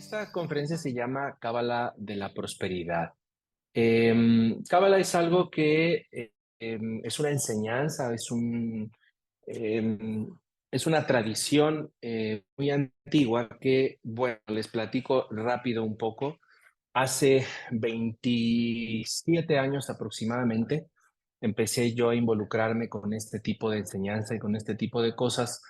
Esta conferencia se llama Cábala de la Prosperidad. Cábala es algo que es una enseñanza, em, es una tradición muy antigua que, bueno, les platico rápido un poco. Hace 27 años aproximadamente empecé yo a involucrarme con este tipo de enseñanza y con este tipo de cosas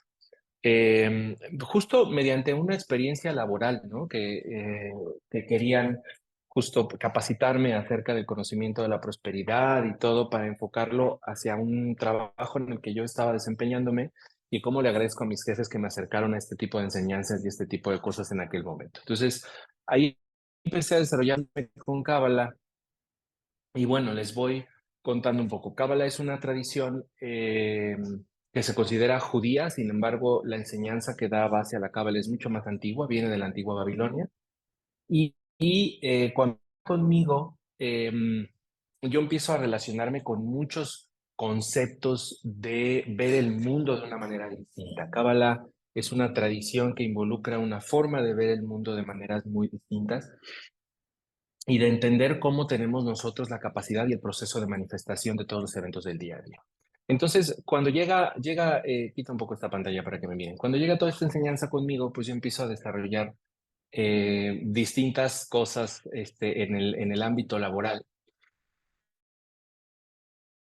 justo mediante una experiencia laboral, ¿no? Que querían justo capacitarme acerca del conocimiento de la prosperidad y todo para enfocarlo hacia un trabajo en el que yo estaba desempeñándome y cómo le agradezco a mis jefes que me acercaron a este tipo de enseñanzas y este tipo de cosas en aquel momento. Entonces, ahí empecé a desarrollarme con Cábala y bueno, les voy contando un poco. Cábala es una tradición que se considera judía, sin embargo, la enseñanza que da base a la Cábala es mucho más antigua, viene de la antigua Babilonia. Y cuando conmigo, yo empiezo a relacionarme con muchos conceptos de ver el mundo de una manera distinta. Cábala es una tradición que involucra una forma de ver el mundo de maneras muy distintas y de entender cómo tenemos nosotros la capacidad y el proceso de manifestación de todos los eventos del día a día. Entonces, cuando quita un poco esta pantalla para que me miren, cuando llega toda esta enseñanza conmigo, pues yo empiezo a desarrollar distintas cosas en el ámbito laboral.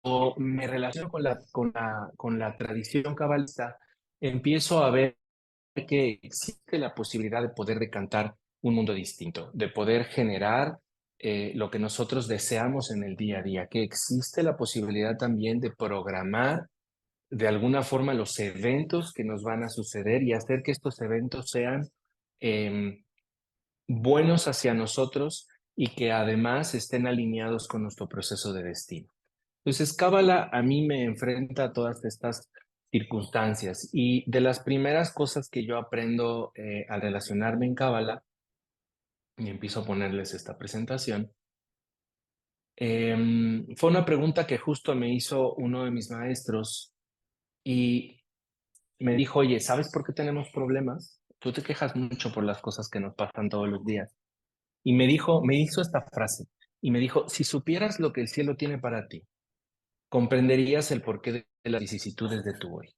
O me relaciono con la tradición cabalista, empiezo a ver que existe la posibilidad de poder decantar un mundo distinto, de poder generar lo que nosotros deseamos en el día a día, que existe la posibilidad también de programar de alguna forma los eventos que nos van a suceder y hacer que estos eventos sean em, buenos hacia nosotros y que además estén alineados con nuestro proceso de destino. Entonces, Cábala a mí me enfrenta a todas estas circunstancias y de las primeras cosas que yo aprendo al relacionarme en Cábala, y empiezo a ponerles esta presentación, fue una pregunta que justo me hizo uno de mis maestros y me dijo, oye, ¿sabes por qué tenemos problemas? Tú te quejas mucho por las cosas que nos pasan todos los días. Y me hizo esta frase y me dijo, si supieras lo que el cielo tiene para ti, comprenderías el porqué de las vicisitudes de tu hoy.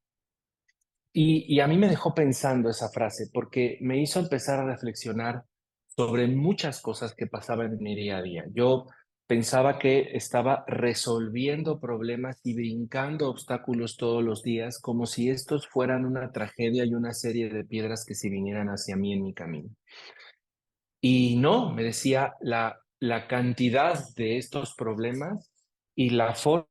Y a mí me dejó pensando esa frase porque me hizo empezar a reflexionar sobre muchas cosas que pasaban en mi día a día. Yo pensaba que estaba resolviendo problemas y brincando obstáculos todos los días como si estos fueran una tragedia y una serie de piedras que se vinieran hacia mí en mi camino. Y no, me decía, la cantidad de estos problemas y la forma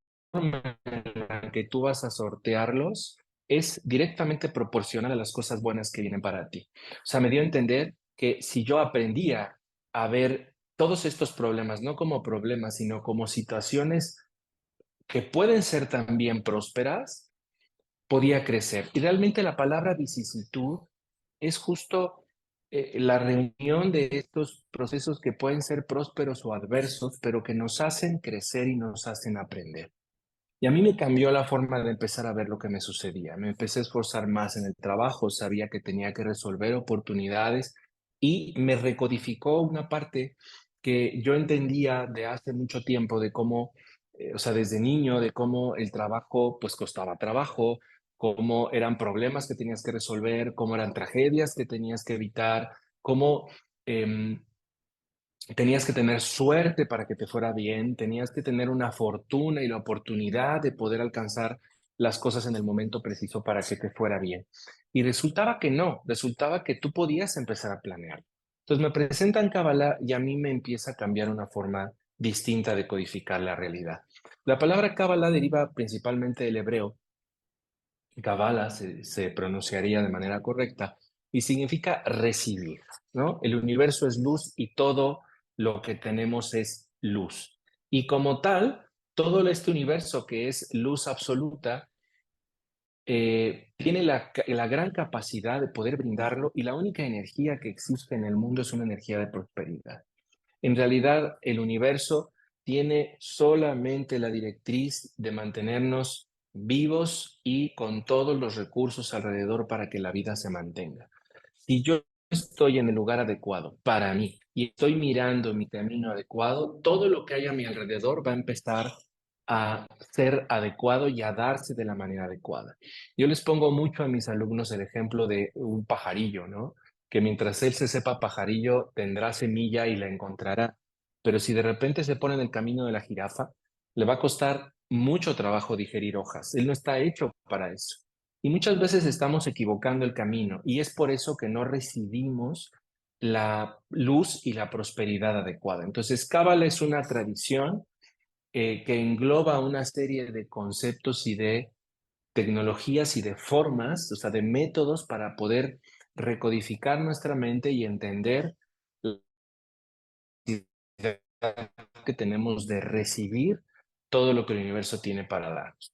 en la que tú vas a sortearlos es directamente proporcional a las cosas buenas que vienen para ti. O sea, me dio a entender que si yo aprendía a ver todos estos problemas, no como problemas, sino como situaciones que pueden ser también prósperas, podía crecer. Y realmente la palabra vicisitud es justo la reunión de estos procesos que pueden ser prósperos o adversos, pero que nos hacen crecer y nos hacen aprender. Y a mí me cambió la forma de empezar a ver lo que me sucedía. Me empecé a esforzar más en el trabajo, sabía que tenía que resolver oportunidades y me recodificó una parte que yo entendía de hace mucho tiempo de cómo, o sea, desde niño, de cómo el trabajo pues costaba trabajo, cómo eran problemas que tenías que resolver, cómo eran tragedias que tenías que evitar, cómo tenías que tener suerte para que te fuera bien, tenías que tener una fortuna y la oportunidad de poder alcanzar las cosas en el momento preciso para que te fuera bien. Y resultaba que no, resultaba que tú podías empezar a planear. Entonces me presentan Kabbalah y a mí me empieza a cambiar una forma distinta de codificar la realidad. La palabra Kabbalah deriva principalmente del hebreo. Kabbalah se pronunciaría de manera correcta y significa recibir, ¿no? El universo es luz y todo lo que tenemos es luz. Y como tal, todo este universo que es luz absoluta tiene la gran capacidad de poder brindarlo y la única energía que existe en el mundo es una energía de prosperidad. En realidad, el universo tiene solamente la directriz de mantenernos vivos y con todos los recursos alrededor para que la vida se mantenga. Si yo estoy en el lugar adecuado para mí y estoy mirando mi camino adecuado, todo lo que hay a mi alrededor va a empezar a ser adecuado y a darse de la manera adecuada. Yo les pongo mucho a mis alumnos el ejemplo de un pajarillo, ¿no? Que mientras él se sepa pajarillo, tendrá semilla y la encontrará. Pero si de repente se pone en el camino de la jirafa, le va a costar mucho trabajo digerir hojas. Él no está hecho para eso. Y muchas veces estamos equivocando el camino y es por eso que no recibimos la luz y la prosperidad adecuada. Entonces, Cábala es una tradición que engloba una serie de conceptos y de tecnologías y de formas, o sea, de métodos para poder recodificar nuestra mente y entender la necesidad que tenemos de recibir todo lo que el universo tiene para darnos.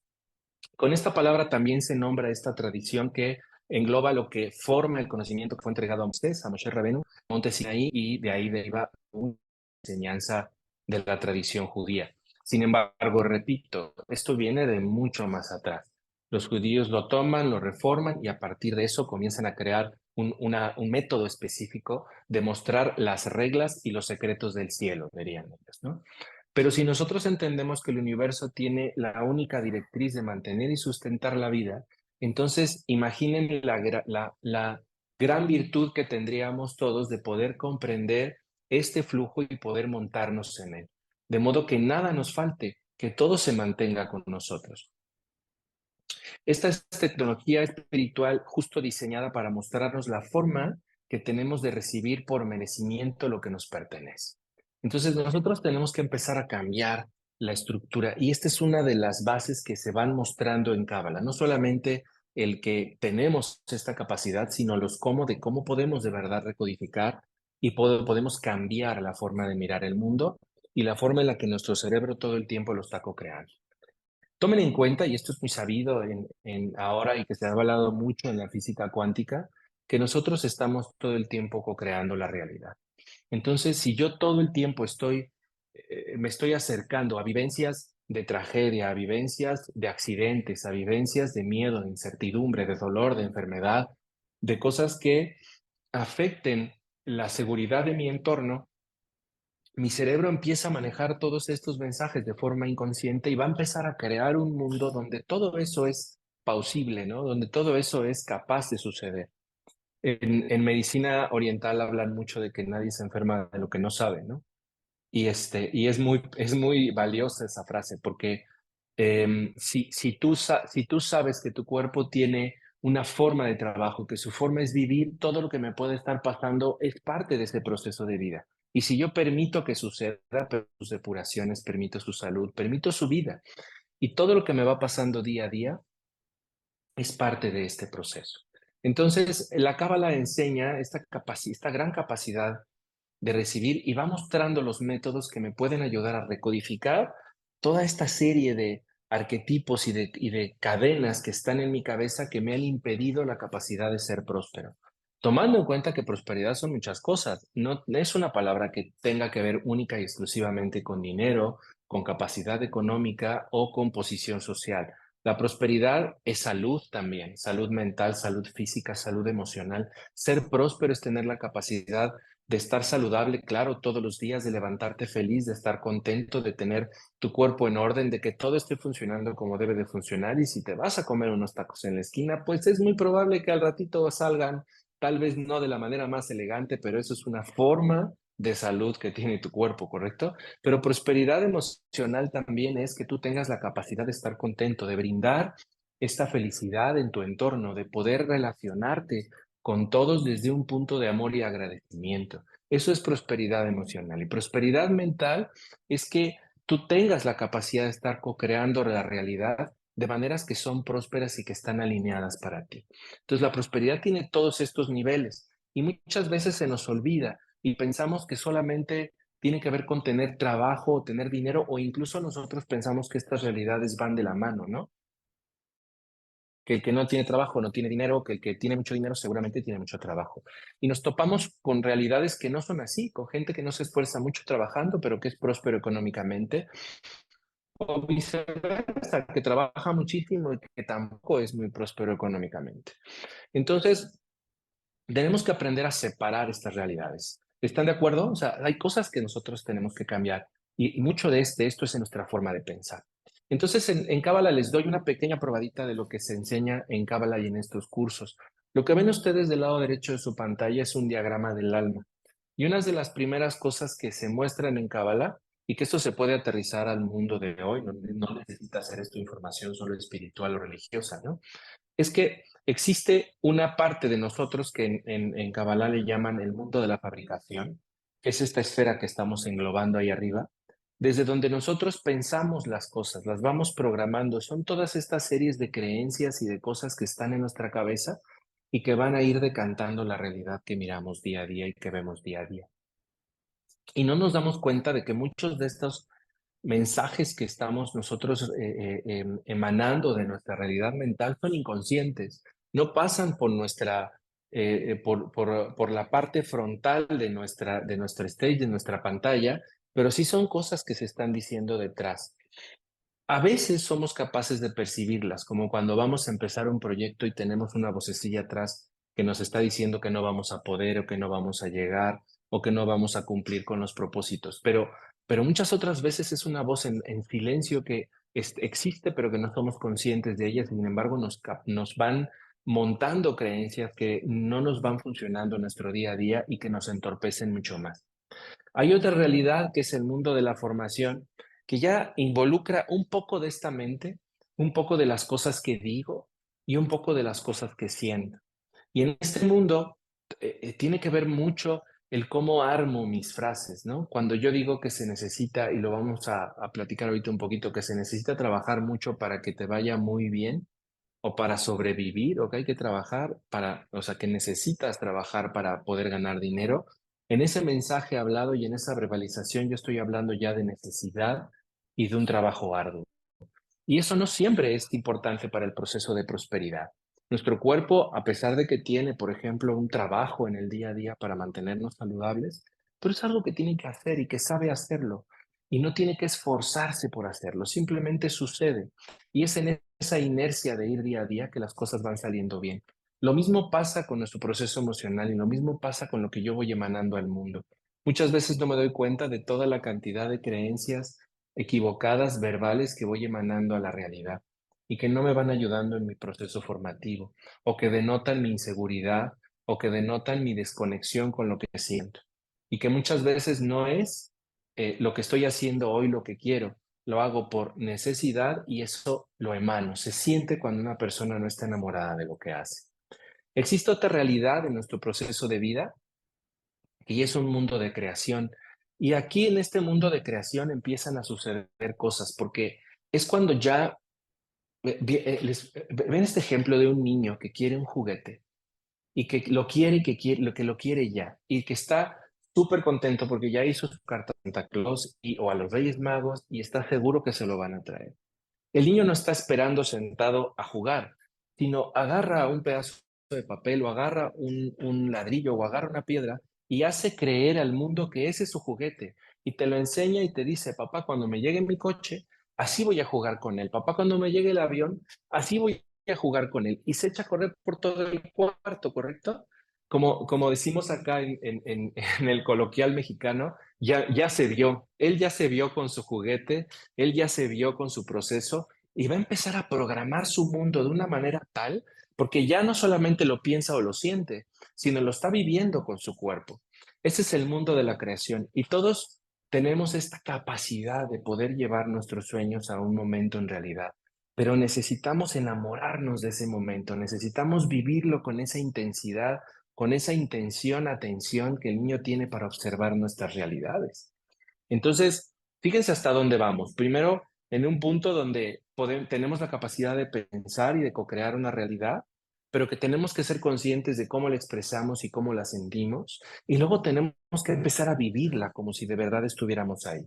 Con esta palabra también se nombra esta tradición que engloba lo que forma el conocimiento que fue entregado a Moisés, a Moshe Rabenu, Monte Sinaí, y de ahí deriva una enseñanza de la tradición judía. Sin embargo, repito, esto viene de mucho más atrás. Los judíos lo toman, lo reforman y a partir de eso comienzan a crear un método específico de mostrar las reglas y los secretos del cielo, dirían ellos, ¿no? Pero si nosotros entendemos que el universo tiene la única directriz de mantener y sustentar la vida, entonces imaginen la gran virtud que tendríamos todos de poder comprender este flujo y poder montarnos en él, de modo que nada nos falte, que todo se mantenga con nosotros. Esta es tecnología espiritual justo diseñada para mostrarnos la forma que tenemos de recibir por merecimiento lo que nos pertenece. Entonces nosotros tenemos que empezar a cambiar la estructura y esta es una de las bases que se van mostrando en Cábala, no solamente el que tenemos esta capacidad, sino los cómo de cómo podemos de verdad recodificar y podemos cambiar la forma de mirar el mundo y la forma en la que nuestro cerebro todo el tiempo lo está co-creando. Tomen en cuenta, y esto es muy sabido ahora y que se ha hablado mucho en la física cuántica, que nosotros estamos todo el tiempo co-creando la realidad. Entonces, si yo todo el tiempo me estoy acercando a vivencias de tragedia, a vivencias de accidentes, a vivencias de miedo, de incertidumbre, de dolor, de enfermedad, de cosas que afecten la seguridad de mi entorno, mi cerebro empieza a manejar todos estos mensajes de forma inconsciente y va a empezar a crear un mundo donde todo eso es plausible, ¿no? Donde todo eso es capaz de suceder. En medicina oriental hablan mucho de que nadie se enferma de lo que no sabe, ¿no? Y es muy valiosa esa frase porque si tú sabes que tu cuerpo tiene una forma de trabajo, que su forma es vivir, todo lo que me puede estar pasando es parte de ese proceso de vida. Y si yo permito que suceda, permito sus depuraciones, permito su salud, permito su vida, y todo lo que me va pasando día a día es parte de este proceso. Entonces, la Cábala enseña esta gran capacidad de recibir y va mostrando los métodos que me pueden ayudar a recodificar toda esta serie de arquetipos y de cadenas que están en mi cabeza que me han impedido la capacidad de ser próspero. Tomando en cuenta que prosperidad son muchas cosas, no es una palabra que tenga que ver única y exclusivamente con dinero, con capacidad económica o con posición social. La prosperidad es salud también, salud mental, salud física, salud emocional. Ser próspero es tener la capacidad de estar saludable, claro, todos los días, de levantarte feliz, de estar contento, de tener tu cuerpo en orden, de que todo esté funcionando como debe de funcionar. Y si te vas a comer unos tacos en la esquina, pues es muy probable que al ratito salgan, tal vez no de la manera más elegante, pero eso es una forma de salud que tiene tu cuerpo, ¿correcto? Pero prosperidad emocional también es que tú tengas la capacidad de estar contento, de brindar esta felicidad en tu entorno, de poder relacionarte con todos desde un punto de amor y agradecimiento. Eso es prosperidad emocional. Y prosperidad mental es que tú tengas la capacidad de estar co-creando la realidad de maneras que son prósperas y que están alineadas para ti. Entonces, la prosperidad tiene todos estos niveles y muchas veces se nos olvida y pensamos que solamente tiene que ver con tener trabajo o tener dinero o incluso nosotros pensamos que estas realidades van de la mano, ¿no? Que el que no tiene trabajo no tiene dinero, que el que tiene mucho dinero seguramente tiene mucho trabajo. Y nos topamos con realidades que no son así, con gente que no se esfuerza mucho trabajando, pero que es próspero económicamente, o viceversa, que trabaja muchísimo y que tampoco es muy próspero económicamente. Entonces, Tenemos que aprender a separar estas realidades. ¿Están de acuerdo? O sea, hay cosas que nosotros tenemos que cambiar y mucho de esto es en nuestra forma de pensar. Entonces, en Cábala les doy una pequeña probadita de lo que se enseña en Cábala y en estos cursos. Lo que ven ustedes del lado derecho de su pantalla es un diagrama del alma. Y una de las primeras cosas que se muestran en Cábala, y que esto se puede aterrizar al mundo de hoy, no necesita ser esto información solo espiritual o religiosa, ¿no? Es que existe una parte de nosotros que en Kabbalah le llaman el mundo de la fabricación, que es esta esfera que estamos englobando ahí arriba, desde donde nosotros pensamos las cosas, las vamos programando. Son todas estas series de creencias y de cosas que están en nuestra cabeza y que van a ir decantando la realidad que miramos día a día y que vemos día a día. Y no nos damos cuenta de que muchos de estos mensajes que estamos nosotros emanando de nuestra realidad mental son inconscientes, no pasan por por la parte frontal de nuestro stage, de nuestra pantalla, pero sí son cosas que se están diciendo detrás. A veces somos capaces de percibirlas, como cuando vamos a empezar un proyecto y tenemos una vocecilla atrás que nos está diciendo que no vamos a poder o que no vamos a llegar o que no vamos a cumplir con los propósitos. Pero muchas otras veces es una voz en silencio que existe, pero que no somos conscientes de ella. Sin embargo, nos van montando creencias que no nos van funcionando en nuestro día a día y que nos entorpecen mucho más. Hay otra realidad que es el mundo de la formación, que ya involucra un poco de esta mente, un poco de las cosas que digo y un poco de las cosas que siento. Y en este mundo tiene que ver mucho el cómo armo mis frases, ¿no? Cuando yo digo que se necesita, y lo vamos a platicar ahorita un poquito, que se necesita trabajar mucho para que te vaya muy bien, o para sobrevivir, o que hay que trabajar para, o sea, que necesitas trabajar para poder ganar dinero. En ese mensaje hablado y en esa verbalización yo estoy hablando ya de necesidad y de un trabajo arduo. Y eso no siempre es importante para el proceso de prosperidad. Nuestro cuerpo, a pesar de que tiene, por ejemplo, un trabajo en el día a día para mantenernos saludables, pero es algo que tiene que hacer y que sabe hacerlo. Y no tiene que esforzarse por hacerlo, simplemente sucede. Y es en esa inercia de ir día a día que las cosas van saliendo bien. Lo mismo pasa con nuestro proceso emocional y lo mismo pasa con lo que yo voy emanando al mundo. Muchas veces no me doy cuenta de toda la cantidad de creencias equivocadas verbales que voy emanando a la realidad y que no me van ayudando en mi proceso formativo o que denotan mi inseguridad o que denotan mi desconexión con lo que siento y que muchas veces no es lo que estoy haciendo hoy lo que quiero, lo hago por necesidad y eso lo emano. Se siente cuando una persona no está enamorada de lo que hace. Existe otra realidad en nuestro proceso de vida y es un mundo de creación. Y aquí en este mundo de creación empiezan a suceder cosas, porque es cuando ya, ven este ejemplo de un niño que quiere un juguete y que lo quiere y que lo quiere ya, y que está súper contento porque ya hizo su carta a Santa Claus o a los Reyes Magos y está seguro que se lo van a traer. El niño no está esperando sentado a jugar, sino agarra un pedazo de papel o agarra un ladrillo o agarra una piedra y hace creer al mundo que ese es su juguete y te lo enseña y te dice, papá, cuando me llegue mi coche, así voy a jugar con él. Papá, cuando me llegue el avión, así voy a jugar con él. Y se echa a correr por todo el cuarto, ¿correcto? Como decimos acá en el coloquial mexicano, ya se vio, él ya se vio con su juguete, él ya se vio con su proceso y va a empezar a programar su mundo de una manera tal, porque ya no solamente lo piensa o lo siente, sino lo está viviendo con su cuerpo. Ese es el mundo de la creación y todos tenemos esta capacidad de poder llevar nuestros sueños a un momento en realidad, pero necesitamos enamorarnos de ese momento, necesitamos vivirlo con esa intensidad, con esa intención, atención que el niño tiene para observar nuestras realidades. Entonces, fíjense hasta dónde vamos. Primero, en un punto donde tenemos la capacidad de pensar y de co-crear una realidad, pero que tenemos que ser conscientes de cómo la expresamos y cómo la sentimos, y luego tenemos que empezar a vivirla como si de verdad estuviéramos ahí.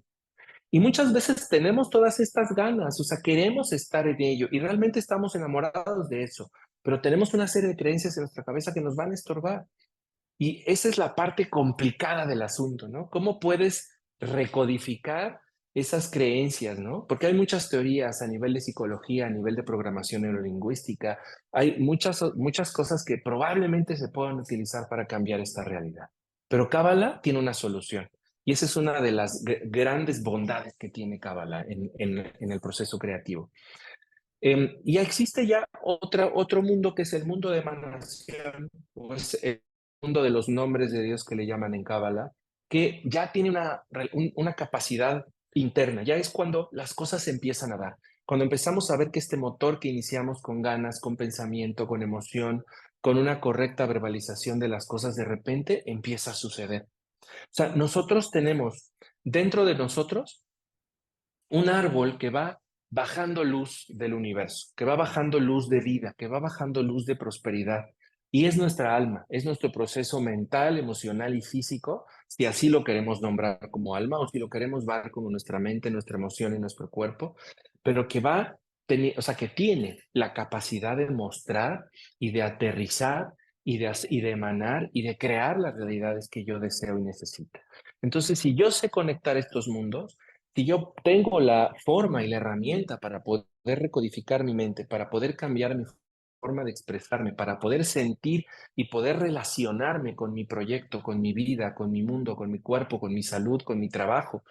Y muchas veces tenemos todas estas ganas, o sea, queremos estar en ello y realmente estamos enamorados de eso, pero tenemos una serie de creencias en nuestra cabeza que nos van a estorbar. Y esa es la parte complicada del asunto, ¿no? ¿Cómo puedes recodificar esas creencias, ¿no? Porque hay muchas teorías a nivel de psicología, a nivel de programación neurolingüística, hay muchas cosas que probablemente se puedan utilizar para cambiar esta realidad. Pero Cábala tiene una solución. Y esa es una de las grandes bondades que tiene Cábala en el proceso creativo. Y existe ya otro mundo que es el mundo de emanación, o es el mundo de los nombres de Dios que le llaman en Cábala, que ya tiene una capacidad interna, ya es cuando las cosas se empiezan a dar, cuando empezamos a ver que este motor que iniciamos con ganas, con pensamiento, con emoción, con una correcta verbalización de las cosas, de repente empieza a suceder. O sea, nosotros tenemos dentro de nosotros un árbol que va bajando luz del universo, que va bajando luz de vida, que va bajando luz de prosperidad. Y es nuestra alma, es nuestro proceso mental, emocional y físico, si así lo queremos nombrar como alma o si lo queremos ver como nuestra mente, nuestra emoción y nuestro cuerpo, pero que va, o sea, que tiene la capacidad de mostrar y de aterrizar y de emanar y de crear las realidades que yo deseo y necesito. Entonces, si yo sé conectar estos mundos, si yo tengo la forma y la herramienta para poder recodificar mi mente, para poder cambiar mi forma de expresarme, para poder sentir y poder relacionarme con mi proyecto, con mi vida, con mi mundo, con mi cuerpo, con mi salud, con mi trabajo,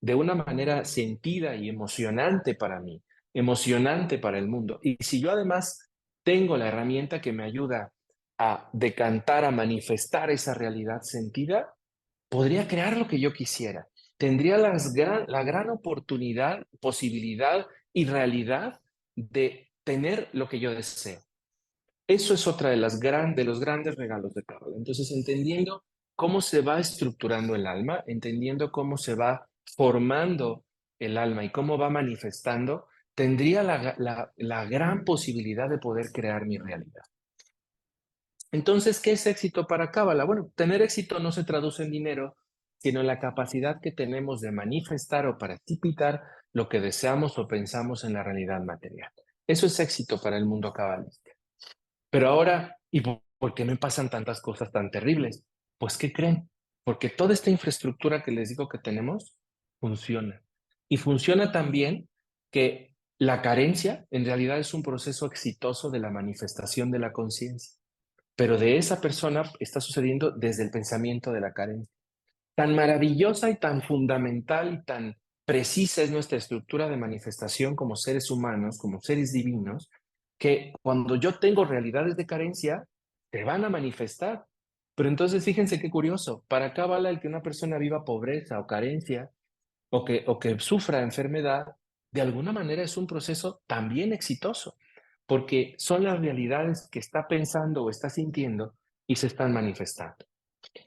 de una manera sentida y emocionante para mí, emocionante para el mundo. Y si yo además tengo la herramienta que me ayuda a decantar, a manifestar esa realidad sentida, podría crear lo que yo quisiera. Tendría la gran oportunidad, posibilidad y realidad de tener lo que yo deseo. Eso es otra de de los grandes regalos de Cábala. Entonces, entendiendo cómo se va estructurando el alma, entendiendo cómo se va formando el alma y cómo va manifestando, tendría la gran posibilidad de poder crear mi realidad. Entonces, ¿qué es éxito para Cábala? Bueno, tener éxito no se traduce en dinero, sino en la capacidad que tenemos de manifestar o precipitar lo que deseamos o pensamos en la realidad material. Eso es éxito para el mundo cabalista. Pero ahora, ¿y por qué me pasan tantas cosas tan terribles? Pues, ¿qué creen? Porque toda esta infraestructura que les digo que tenemos funciona. Y funciona también que la carencia en realidad es un proceso exitoso de la manifestación de la conciencia, pero de esa persona está sucediendo desde el pensamiento de la carencia. Tan maravillosa y tan fundamental y tan precisa es nuestra estructura de manifestación como seres humanos, como seres divinos, que cuando yo tengo realidades de carencia, te van a manifestar. Pero entonces fíjense qué curioso, para Cábala el que una persona viva pobreza o carencia o que sufra enfermedad, de alguna manera es un proceso también exitoso, porque son las realidades que está pensando o está sintiendo y se están manifestando.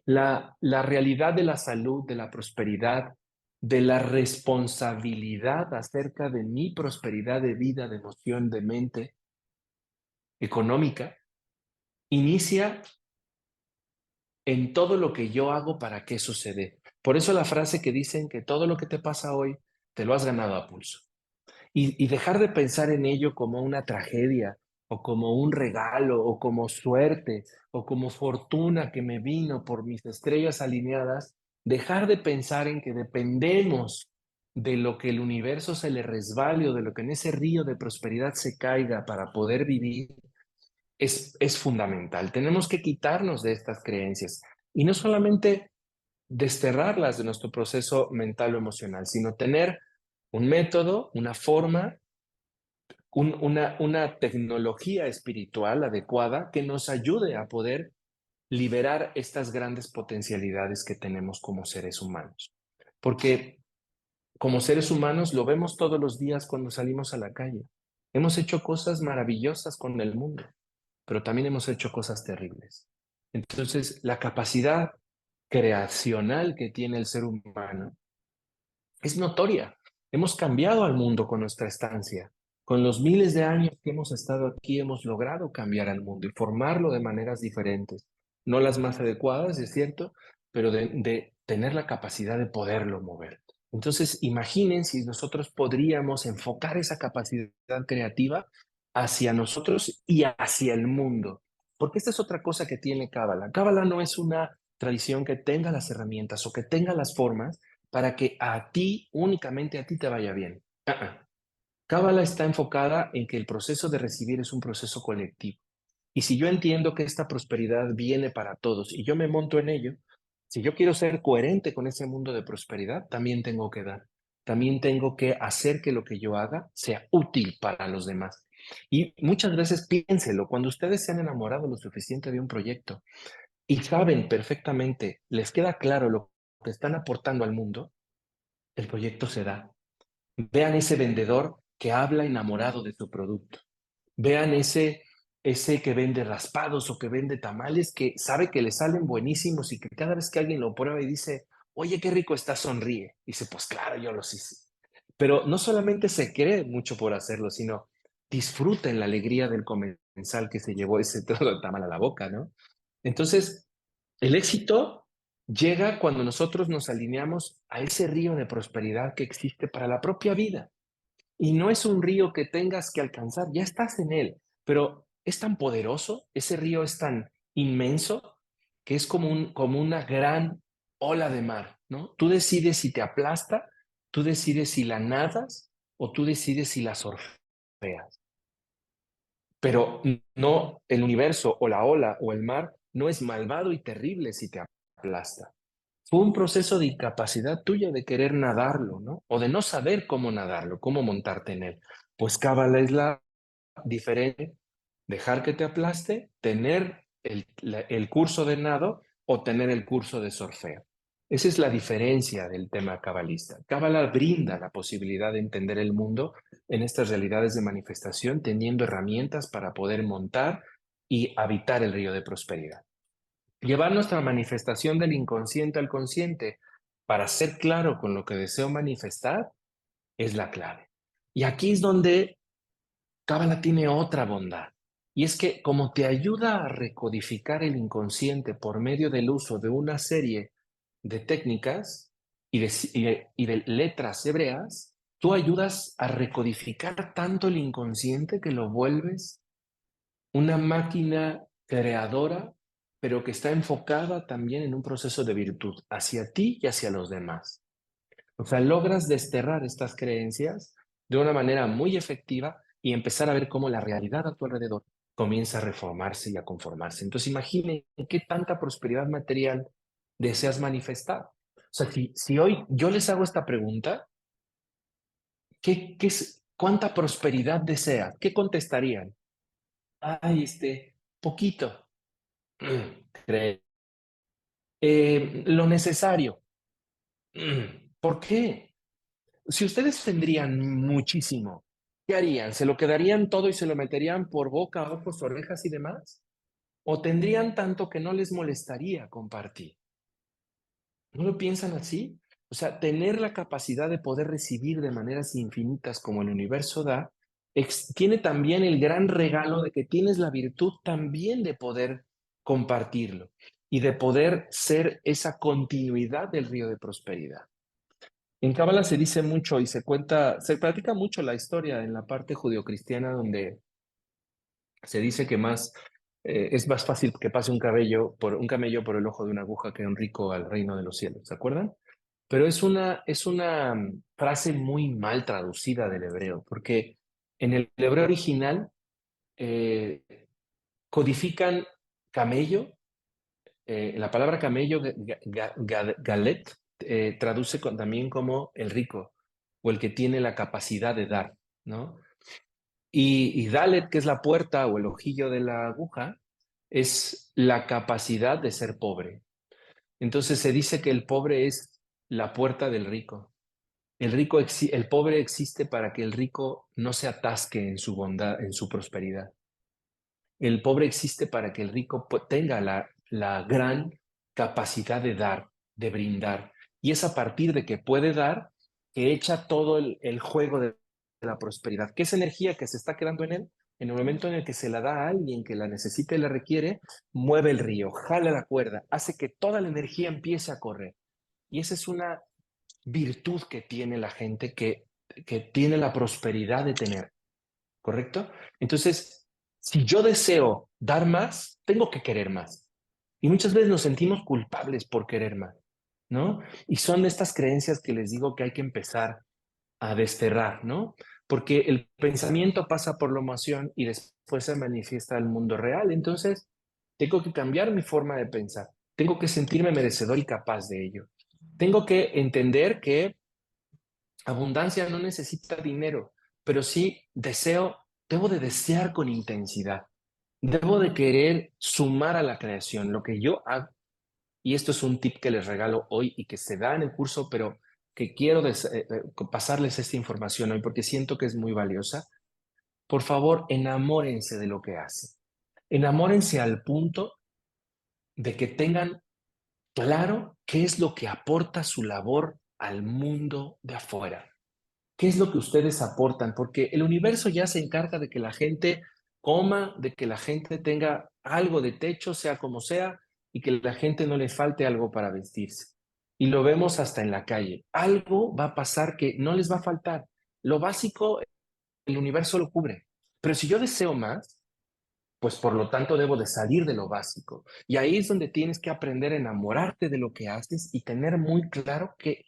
La realidad de la salud, de la prosperidad, de la responsabilidad acerca de mi prosperidad de vida, de emoción, de mente, económica, inicia en todo lo que yo hago para que suceda. Por eso la frase que dicen que todo lo que te pasa hoy te lo has ganado a pulso. Y dejar de pensar en ello como una tragedia o como un regalo o como suerte o como fortuna que me vino por mis estrellas alineadas, dejar de pensar en que dependemos de lo que el universo se le resbale o de lo que en ese río de prosperidad se caiga para poder vivir, es fundamental. Tenemos que quitarnos de estas creencias y no solamente desterrarlas de nuestro proceso mental o emocional, sino tener un método, una forma, una tecnología espiritual adecuada que nos ayude a poder liberar estas grandes potencialidades que tenemos como seres humanos. Porque como seres humanos lo vemos todos los días cuando salimos a la calle. Hemos hecho cosas maravillosas con el mundo, pero también hemos hecho cosas terribles. Entonces, la capacidad creacional que tiene el ser humano es notoria. Hemos cambiado al mundo con nuestra estancia. Con los miles de años que hemos estado aquí, hemos logrado cambiar al mundo y formarlo de maneras diferentes. No las más adecuadas, es cierto, pero de tener la capacidad de poderlo mover. Entonces, imaginen si nosotros podríamos enfocar esa capacidad creativa hacia nosotros y hacia el mundo. Porque esta es otra cosa que tiene Cábala. Cábala no es una tradición que tenga las herramientas o que tenga las formas para que a ti, únicamente a ti te vaya bien. Cábala está enfocada en que el proceso de recibir es un proceso colectivo. Y si yo entiendo que esta prosperidad viene para todos y yo me monto en ello, si yo quiero ser coherente con ese mundo de prosperidad, también tengo que dar. También tengo que hacer que lo que yo haga sea útil para los demás. Y muchas veces piénselo, cuando ustedes se han enamorado lo suficiente de un proyecto y saben perfectamente, les queda claro lo que están aportando al mundo, el proyecto se da. Vean ese vendedor que habla enamorado de su producto. Vean ese que vende raspados o que vende tamales, que sabe que le salen buenísimos y que cada vez que alguien lo prueba y dice, oye, qué rico está, sonríe. Dice, pues claro, yo los hice. Pero no solamente se cree mucho por hacerlo, sino disfruten la alegría del comensal que se llevó ese trozo de tamal a la boca, ¿no? Entonces, el éxito llega cuando nosotros nos alineamos a ese río de prosperidad que existe para la propia vida. Y no es un río que tengas que alcanzar, ya estás en él, pero es tan poderoso, ese río es tan inmenso, que es como una gran ola de mar, ¿no? Tú decides si te aplasta, tú decides si la nadas o tú decides si la surfeas. Pero no, el universo o la ola o el mar no es malvado y terrible si te aplasta. Fue un proceso de incapacidad tuya de querer nadarlo, ¿no? O de no saber cómo nadarlo, cómo montarte en él. Pues cábala es la diferente, dejar que te aplaste, tener el curso de nado o tener el curso de surfeo. Esa es la diferencia del tema cabalista. Cábala brinda la posibilidad de entender el mundo en estas realidades de manifestación, teniendo herramientas para poder montar y habitar el río de prosperidad. Llevar nuestra manifestación del inconsciente al consciente para ser claro con lo que deseo manifestar es la clave. Y aquí es donde Cábala tiene otra bondad. Y es que como te ayuda a recodificar el inconsciente por medio del uso de una serie de técnicas y de letras hebreas, tú ayudas a recodificar tanto el inconsciente que lo vuelves una máquina creadora, pero que está enfocada también en un proceso de virtud hacia ti y hacia los demás. O sea, logras desterrar estas creencias de una manera muy efectiva y empezar a ver cómo la realidad a tu alrededor comienza a reformarse y a conformarse. Entonces, imaginen qué tanta prosperidad material deseas manifestar. O sea, si hoy yo les hago esta pregunta, ¿cuánta prosperidad deseas? ¿Qué contestarían? Ay, poquito. Lo necesario. ¿Por qué? Si ustedes tendrían muchísimo, ¿qué harían? ¿Se lo quedarían todo y se lo meterían por boca, ojos, orejas y demás? ¿O tendrían tanto que no les molestaría compartir? ¿No lo piensan así? O sea, tener la capacidad de poder recibir de maneras infinitas como el universo da, tiene también el gran regalo de que tienes la virtud también de poder compartirlo y de poder ser esa continuidad del río de prosperidad. En Cábala se dice mucho y se cuenta, se practica mucho la historia en la parte judeocristiana donde se dice que es más fácil que pase un camello por el ojo de una aguja que un rico al reino de los cielos, ¿se acuerdan? Pero es una frase muy mal traducida del hebreo, porque en el hebreo original eh, codifican camello, la palabra camello, galet, traduce también como el rico o el que tiene la capacidad de dar, ¿no? Y Dalet, que es la puerta o el ojillo de la aguja, es la capacidad de ser pobre. Entonces se dice que el pobre es la puerta del rico. El pobre existe para que el rico no se atasque en su bondad, en su prosperidad. El pobre existe para que el rico tenga la gran capacidad de dar, de brindar. Y es a partir de que puede dar que echa todo el juego de la prosperidad, que es energía que se está quedando en él. En el momento en el que se la da a alguien que la necesita y la requiere, mueve el río, jala la cuerda, hace que toda la energía empiece a correr. Y esa es una virtud que tiene la gente que tiene la prosperidad de tener. ¿Correcto? Entonces, si yo deseo dar más, tengo que querer más. Y muchas veces nos sentimos culpables por querer más. ¿no? Y son estas creencias que les digo que hay que empezar a desterrar, ¿no? Porque el pensamiento pasa por la emoción y después se manifiesta al mundo real. Entonces, tengo que cambiar mi forma de pensar. Tengo que sentirme merecedor y capaz de ello. Tengo que entender que abundancia no necesita dinero, pero sí deseo, debo de desear con intensidad. Debo de querer sumar a la creación. Lo que yo hago, y esto es un tip que les regalo hoy y que se da en el curso, pero que quiero pasarles esta información hoy porque siento que es muy valiosa. Por favor, enamórense de lo que hacen. Enamórense al punto de que tengan claro qué es lo que aporta su labor al mundo de afuera. ¿Qué es lo que ustedes aportan? Porque el universo ya se encarga de que la gente coma, de que la gente tenga algo de techo, sea como sea, y que la gente no le falte algo para vestirse. Y lo vemos hasta en la calle. Algo va a pasar que no les va a faltar. Lo básico, el universo lo cubre. Pero si yo deseo más, pues por lo tanto debo de salir de lo básico. Y ahí es donde tienes que aprender a enamorarte de lo que haces y tener muy claro qué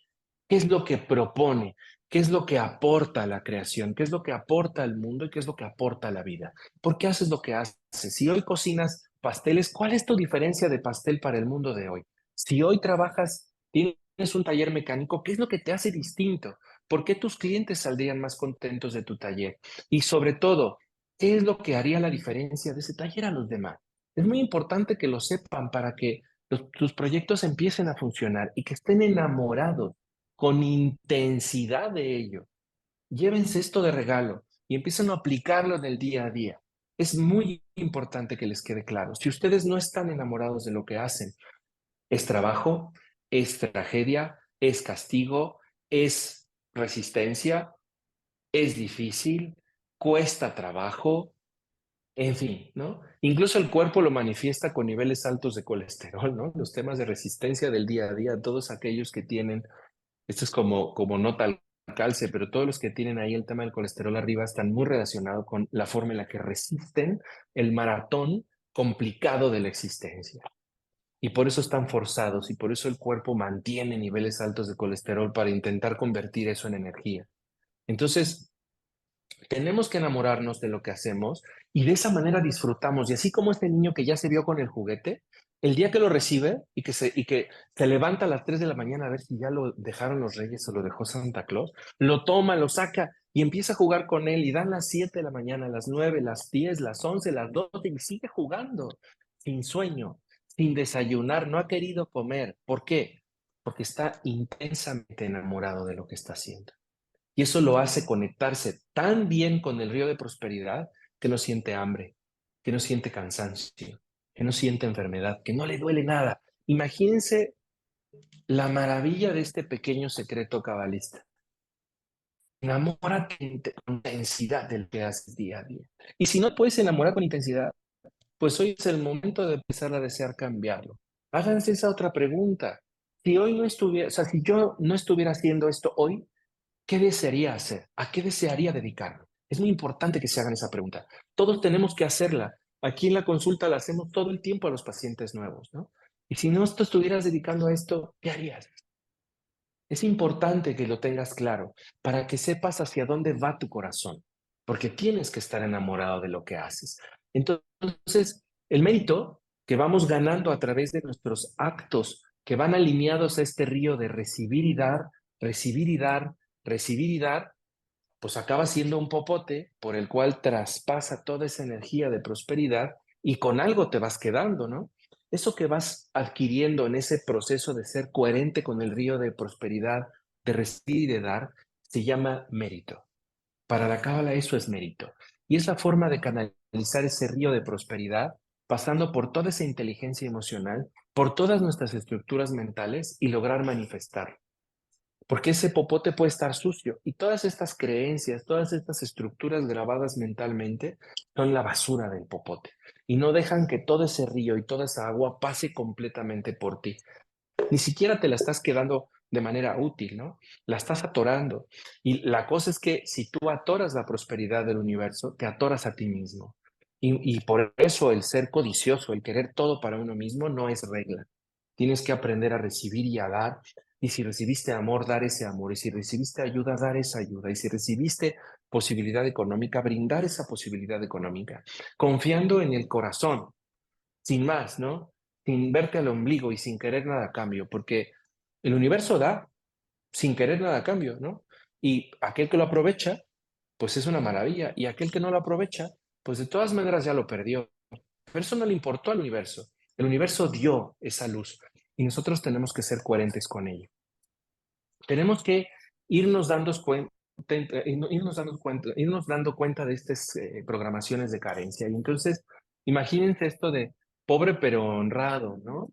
es lo que propone, qué es lo que aporta a la creación, qué es lo que aporta al mundo y qué es lo que aporta a la vida. ¿Por qué haces lo que haces? Si hoy cocinas pasteles, ¿cuál es tu diferencia de pastel para el mundo de hoy? Si hoy trabajas, tienes un taller mecánico, ¿qué es lo que te hace distinto? ¿Por qué tus clientes saldrían más contentos de tu taller? Y sobre todo, ¿qué es lo que haría la diferencia de ese taller a los demás? Es muy importante que lo sepan para que tus proyectos empiecen a funcionar y que estén enamorados con intensidad de ello. Llévense esto de regalo y empiecen a aplicarlo en el día a día. Es muy importante que les quede claro. Si ustedes no están enamorados de lo que hacen, es trabajo, es tragedia, es castigo, es resistencia, es difícil, cuesta trabajo, en fin, ¿no? Incluso el cuerpo lo manifiesta con niveles altos de colesterol, ¿no? Los temas de resistencia del día a día, todos aquellos que tienen, esto es como nota al calce, pero todos los que tienen ahí el tema del colesterol arriba están muy relacionados con la forma en la que resisten el maratón complicado de la existencia. Y por eso están forzados y por eso el cuerpo mantiene niveles altos de colesterol para intentar convertir eso en energía. Entonces, tenemos que enamorarnos de lo que hacemos y de esa manera disfrutamos. Y así como este niño que ya se vio con el juguete, el día que lo recibe y que se levanta a las 3 de la mañana a ver si ya lo dejaron los reyes o lo dejó Santa Claus, lo toma, lo saca y empieza a jugar con él y dan las 7 de la mañana, las 9, las 10, las 11, las 12 y sigue jugando sin sueño, sin desayunar, no ha querido comer. ¿Por qué? Porque está intensamente enamorado de lo que está haciendo. Y eso lo hace conectarse tan bien con el río de prosperidad que no siente hambre, que no siente cansancio, que no siente enfermedad, que no le duele nada. Imagínense la maravilla de este pequeño secreto cabalista. Enamórate con intensidad del que haces día a día. Y si no puedes enamorar con intensidad, pues hoy es el momento de empezar a desear cambiarlo. Háganse esa otra pregunta. Si hoy no estuviera, o sea, si yo no estuviera haciendo esto hoy, ¿qué desearía hacer? ¿A qué desearía dedicarme? Es muy importante que se hagan esa pregunta. Todos tenemos que hacerla. Aquí en la consulta la hacemos todo el tiempo a los pacientes nuevos, ¿no? Y si no te estuvieras dedicando a esto, ¿qué harías? Es importante que lo tengas claro para que sepas hacia dónde va tu corazón, porque tienes que estar enamorado de lo que haces. Entonces, el mérito que vamos ganando a través de nuestros actos que van alineados a este río de recibir y dar, recibir y dar, recibir y dar, pues acaba siendo un popote por el cual traspasa toda esa energía de prosperidad y con algo te vas quedando, ¿no? Eso que vas adquiriendo en ese proceso de ser coherente con el río de prosperidad, de recibir y de dar, se llama mérito. Para la Cábala eso es mérito. Y es la forma de canalizar ese río de prosperidad pasando por toda esa inteligencia emocional, por todas nuestras estructuras mentales y lograr manifestar. Porque ese popote puede estar sucio y todas estas creencias, todas estas estructuras grabadas mentalmente son la basura del popote y no dejan que todo ese río y toda esa agua pase completamente por ti. Ni siquiera te la estás quedando de manera útil, ¿no? La estás atorando. Y la cosa es que si tú atoras la prosperidad del universo, te atoras a ti mismo. Y por eso el ser codicioso, el querer todo para uno mismo, no es regla. tienes que aprender a recibir y a dar. Y si recibiste amor, dar ese amor. Y si recibiste ayuda, dar esa ayuda. Y si recibiste posibilidad económica, brindar esa posibilidad económica, confiando en el corazón, sin más, ¿no? Sin verte al ombligo y sin querer nada a cambio, porque el universo da sin querer nada a cambio, ¿no? Y aquel que lo aprovecha, pues es una maravilla. Y aquel que no lo aprovecha, pues de todas maneras ya lo perdió. Pero eso no le importó al universo. El universo dio esa luz y nosotros tenemos que ser coherentes con ello. Tenemos que irnos dando cuenta, irnos dando cuenta de estas programaciones de carencia. Y entonces, imagínense esto de pobre pero honrado, ¿no?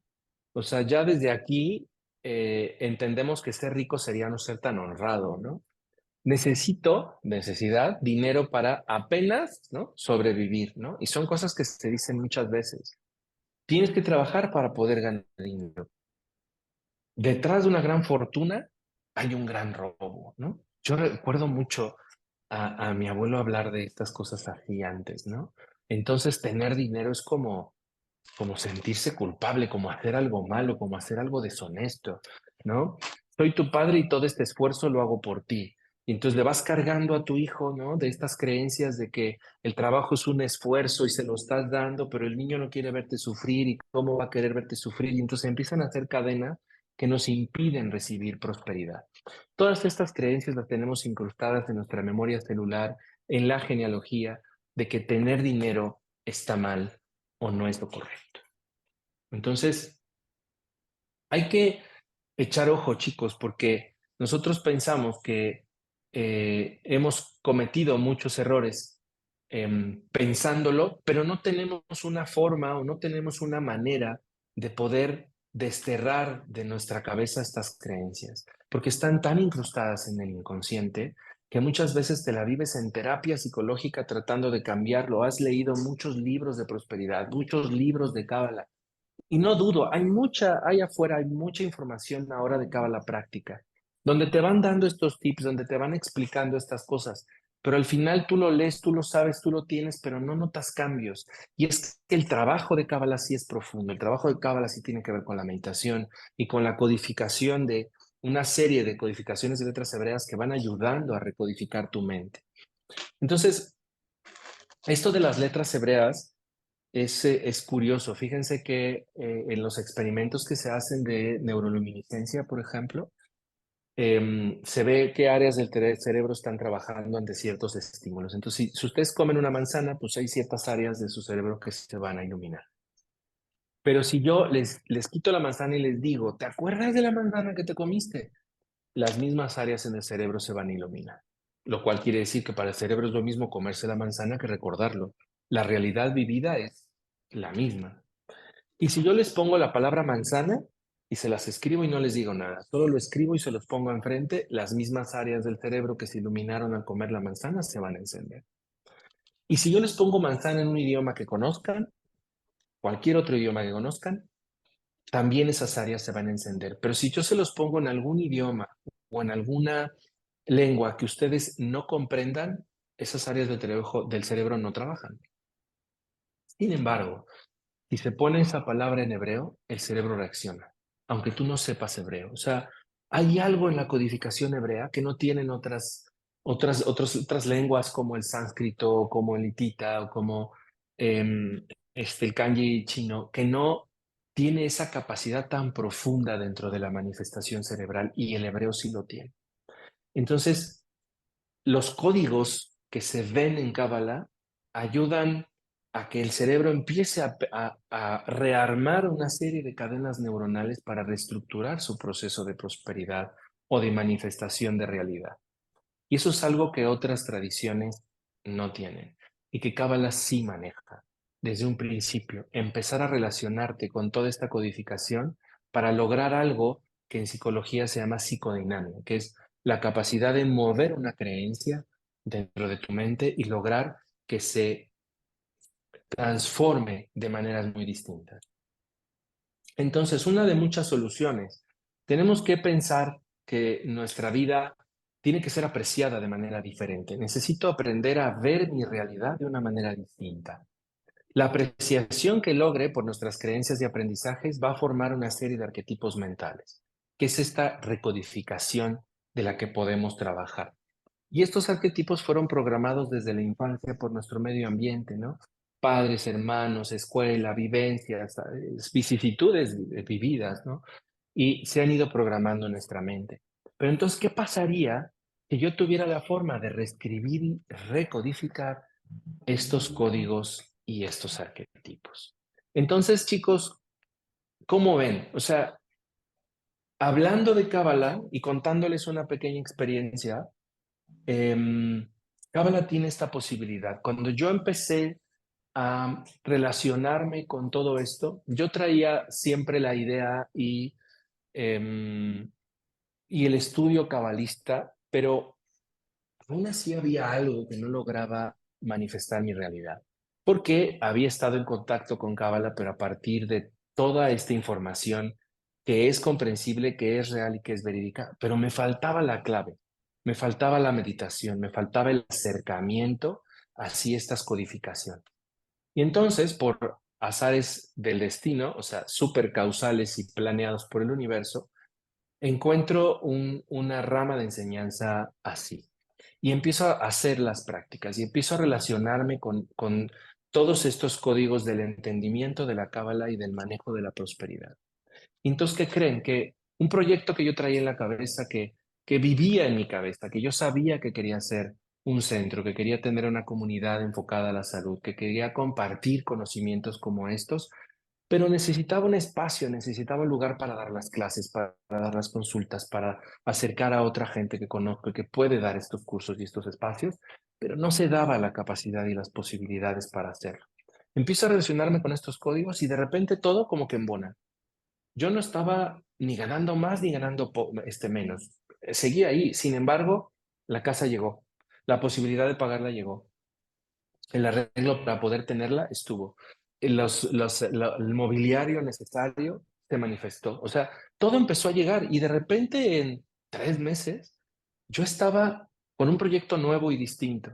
O sea, ya desde aquí entendemos que ser rico sería no ser tan honrado, ¿no? Necesidad, dinero para apenas, ¿no? Sobrevivir, ¿no? Y son cosas que se dicen muchas veces. Tienes que trabajar para poder ganar dinero. Detrás de una gran fortuna hay un gran robo, ¿no? Yo recuerdo mucho a mi abuelo hablar de estas cosas así antes, ¿no? Entonces, tener dinero es como sentirse culpable, como hacer algo malo, como hacer algo deshonesto, ¿no? Soy tu padre y todo este esfuerzo lo hago por ti. Y entonces le vas cargando a tu hijo, ¿no? De estas creencias de que el trabajo es un esfuerzo y se lo estás dando, pero el niño no quiere verte sufrir y cómo va a querer verte sufrir. Y entonces empiezan a hacer cadena que nos impiden recibir prosperidad. Todas estas creencias las tenemos incrustadas en nuestra memoria celular, en la genealogía, de que tener dinero está mal o no es lo correcto. Entonces, hay que echar ojo, chicos, porque nosotros pensamos que hemos cometido muchos errores pensándolo, pero no tenemos una forma o no tenemos una manera de poder desterrar de nuestra cabeza estas creencias, porque están tan incrustadas en el inconsciente que muchas veces te la vives en terapia psicológica tratando de cambiarlo. Has leído muchos libros de prosperidad, muchos libros de cábala, y no dudo, hay afuera, hay mucha información ahora de cábala práctica, donde te van dando estos tips, donde te van explicando estas cosas, pero al final tú lo lees, tú lo sabes, tú lo tienes, pero no notas cambios. Y es que el trabajo de cábala sí es profundo, el trabajo de cábala sí tiene que ver con la meditación y con la codificación de una serie de codificaciones de letras hebreas que van ayudando a recodificar tu mente. Entonces, esto de las letras hebreas es curioso. Fíjense que en los experimentos que se hacen de neuroluminiscencia, por ejemplo, se ve qué áreas del cerebro están trabajando ante ciertos estímulos. Entonces, si ustedes comen una manzana, pues hay ciertas áreas de su cerebro que se van a iluminar. Pero si yo les quito la manzana y les digo, ¿te acuerdas de la manzana que te comiste? Las mismas áreas en el cerebro se van a iluminar. Lo cual quiere decir que para el cerebro es lo mismo comerse la manzana que recordarlo. La realidad vivida es la misma. Y si yo les pongo la palabra manzana y se las escribo y no les digo nada, solo lo escribo y se los pongo enfrente, las mismas áreas del cerebro que se iluminaron al comer la manzana se van a encender. Y si yo les pongo manzana en un idioma que conozcan, cualquier otro idioma que conozcan, también esas áreas se van a encender. Pero si yo se los pongo en algún idioma o en alguna lengua que ustedes no comprendan, esas áreas del cerebro no trabajan. Sin embargo, si se pone esa palabra en hebreo, el cerebro reacciona, aunque tú no sepas hebreo. O sea, hay algo en la codificación hebrea que no tienen otras lenguas como el sánscrito, como el hitita o como el kanji chino, que no tiene esa capacidad tan profunda dentro de la manifestación cerebral y el hebreo sí lo tiene. Entonces, los códigos que se ven en Cábala ayudan a que el cerebro empiece a rearmar una serie de cadenas neuronales para reestructurar su proceso de prosperidad o de manifestación de realidad. Y eso es algo que otras tradiciones no tienen y que Cábala sí maneja desde un principio. Empezar a relacionarte con toda esta codificación para lograr algo que en psicología se llama psicodinamia, que es la capacidad de mover una creencia dentro de tu mente y lograr que se transforme de maneras muy distintas. Entonces, una de muchas soluciones, tenemos que pensar que nuestra vida tiene que ser apreciada de manera diferente. Necesito aprender a ver mi realidad de una manera distinta. La apreciación que logre por nuestras creencias y aprendizajes va a formar una serie de arquetipos mentales, que es esta recodificación de la que podemos trabajar. Y estos arquetipos fueron programados desde la infancia por nuestro medio ambiente, ¿no? Padres, hermanos, escuela, vivencias, vicisitudes vividas, ¿no? Y se han ido programando en nuestra mente. Pero entonces, ¿qué pasaría si yo tuviera la forma de reescribir y recodificar estos códigos y estos arquetipos? Entonces, chicos, ¿cómo ven? O sea, hablando de Kabbalah y contándoles una pequeña experiencia, Cábala tiene esta posibilidad. Cuando yo empecé a relacionarme con todo esto, yo traía siempre la idea y el estudio cabalista, pero aún así había algo que no lograba manifestar mi realidad, porque había estado en contacto con Cábala, pero a partir de toda esta información que es comprensible, que es real y que es verídica, pero me faltaba la clave, me faltaba la meditación, me faltaba el acercamiento hacia estas codificaciones. Y entonces, por azares del destino, o sea, súper causales y planeados por el universo, encuentro una rama de enseñanza así y empiezo a hacer las prácticas y empiezo a relacionarme con todos estos códigos del entendimiento de la cábala y del manejo de la prosperidad. Y entonces, ¿qué creen? Que un proyecto que yo traía en la cabeza, que vivía en mi cabeza, que yo sabía que quería ser un centro, que quería tener una comunidad enfocada a la salud, que quería compartir conocimientos como estos, pero necesitaba un espacio, necesitaba un lugar para dar las clases, para dar las consultas, para acercar a otra gente que conozco y que puede dar estos cursos y estos espacios, pero no se daba la capacidad y las posibilidades para hacerlo. Empiezo a relacionarme con estos códigos y de repente todo como que embona. Yo no estaba ni ganando más ni ganando menos. Seguía ahí. Sin embargo, la casa llegó. La posibilidad de pagarla llegó. El arreglo para poder tenerla estuvo. El mobiliario necesario se manifestó. O sea, todo empezó a llegar y de repente en 3 meses yo estaba con un proyecto nuevo y distinto.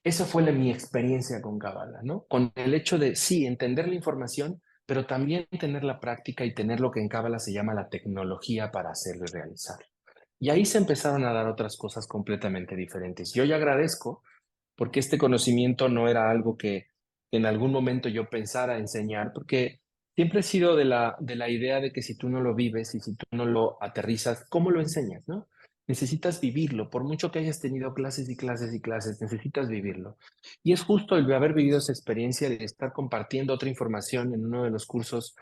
Esa fue mi experiencia con Kabbalah, ¿no? Con el hecho de, sí, entender la información, pero también tener la práctica y tener lo que en Kabbalah se llama la tecnología para hacerlo y realizarlo. Y ahí se empezaron a dar otras cosas completamente diferentes. Yo ya agradezco porque este conocimiento no era algo que en algún momento yo pensara enseñar, porque siempre he sido de la idea de que si tú no lo vives y si tú no lo aterrizas, ¿cómo lo enseñas, no? Necesitas vivirlo, por mucho que hayas tenido clases y clases y clases, necesitas vivirlo. Y es justo el de haber vivido esa experiencia de estar compartiendo otra información en uno de los cursos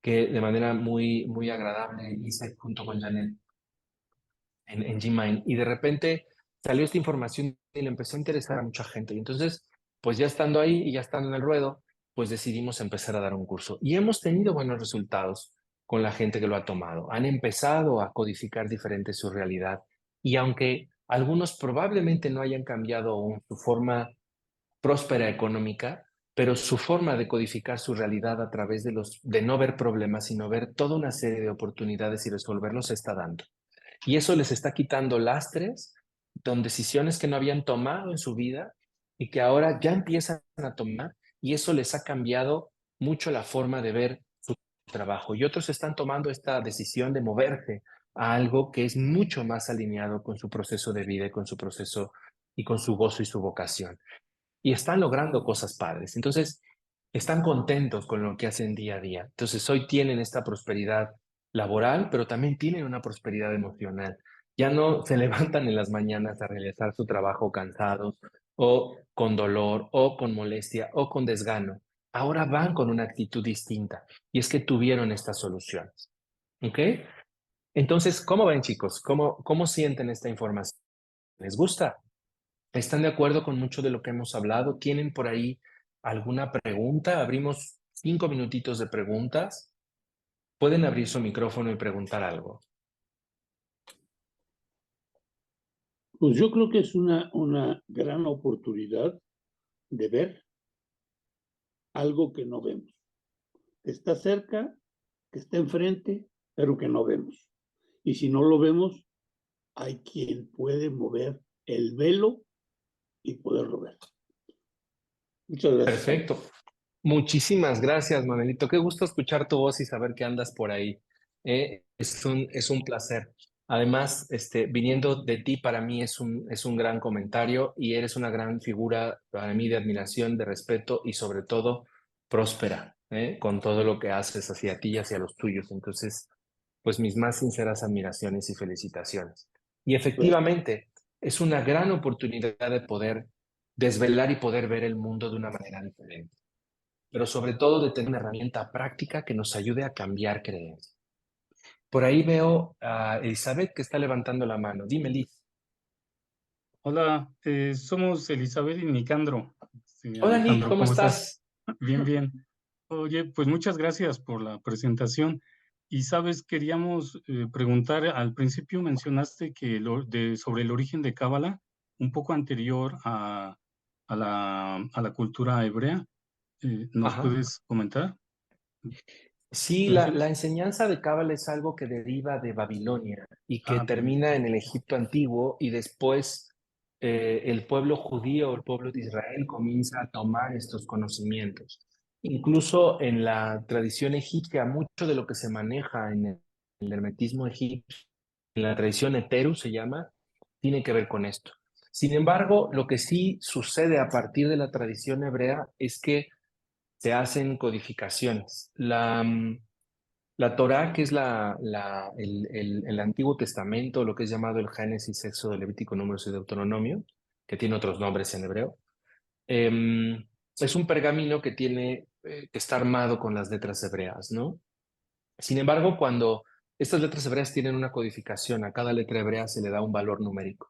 que de manera muy, muy agradable hice junto con Janet en Gmind y de repente salió esta información y le empezó a interesar a mucha gente. Y entonces, pues ya estando ahí y ya estando en el ruedo, pues decidimos empezar a dar un curso. Y hemos tenido buenos resultados con la gente que lo ha tomado. Han empezado a codificar diferente su realidad. Y aunque algunos probablemente no hayan cambiado aún su forma próspera económica, pero su forma de codificar su realidad a través de no ver problemas, sino ver toda una serie de oportunidades y resolverlos se está dando. Y eso les está quitando lastres, con decisiones que no habían tomado en su vida y que ahora ya empiezan a tomar, y eso les ha cambiado mucho la forma de ver su trabajo. Y otros están tomando esta decisión de moverse a algo que es mucho más alineado con su proceso de vida y con su proceso y con su gozo y su vocación. Y están logrando cosas padres. Entonces, están contentos con lo que hacen día a día. Entonces, hoy tienen esta prosperidad laboral, pero también tienen una prosperidad emocional. Ya no se levantan en las mañanas a realizar su trabajo cansados o con dolor o con molestia o con desgano. Ahora van con una actitud distinta y es que tuvieron estas soluciones. ¿Ok? Entonces, ¿cómo ven, chicos? ¿Cómo sienten esta información? ¿Les gusta? ¿Están de acuerdo con mucho de lo que hemos hablado? ¿Tienen por ahí alguna pregunta? Abrimos 5 minutitos de preguntas. Pueden abrir su micrófono y preguntar algo. Pues yo creo que es una gran oportunidad de ver algo que no vemos, que está cerca, que está enfrente, pero que no vemos. Y si no lo vemos, hay quien puede mover el velo y poderlo ver. Muchas gracias, Alex. Perfecto. Muchísimas gracias, Manuelito. Qué gusto escuchar tu voz y saber que andas por ahí. Es un placer. Además, viniendo de ti, para mí es un gran comentario y eres una gran figura para mí de admiración, de respeto y sobre todo próspera, con todo lo que haces hacia ti y hacia los tuyos. Entonces, pues mis más sinceras admiraciones y felicitaciones. Y Gracias. efectivamente, es una gran oportunidad de poder desvelar y poder ver el mundo de una manera diferente, pero sobre todo de tener una herramienta práctica que nos ayude a cambiar creencias. Por ahí veo a Elizabeth que está levantando la mano. Dime, Liz. Hola, somos Elizabeth y Nicandro. Sí, Hola, Nick, Alejandro, ¿cómo ¿cómo estás? estás? Bien, bien. Oye, pues muchas gracias por la presentación. Y sabes, queríamos preguntar, al principio mencionaste que sobre el origen de Cábala, un poco anterior a la cultura hebrea. ¿Nos Ajá. puedes comentar? Sí, la Gracias. enseñanza de Cábala es algo que deriva de Babilonia y que Bien. termina en el Egipto antiguo y después el pueblo judío, el pueblo de Israel comienza a tomar estos conocimientos. Incluso en la tradición egipcia, mucho de lo que se maneja en el hermetismo egipcio, en la tradición Heteru se llama, tiene que ver con esto. Sin embargo, lo que sí sucede a partir de la tradición hebrea es que se hacen codificaciones. La Torá, que es el Antiguo Testamento, lo que es llamado el Génesis, Éxodo, Levítico, Números y Deuteronomio, que tiene otros nombres en hebreo, es un pergamino que que está armado con las letras hebreas, ¿no? Sin embargo, cuando estas letras hebreas tienen una codificación, a cada letra hebrea se le da un valor numérico.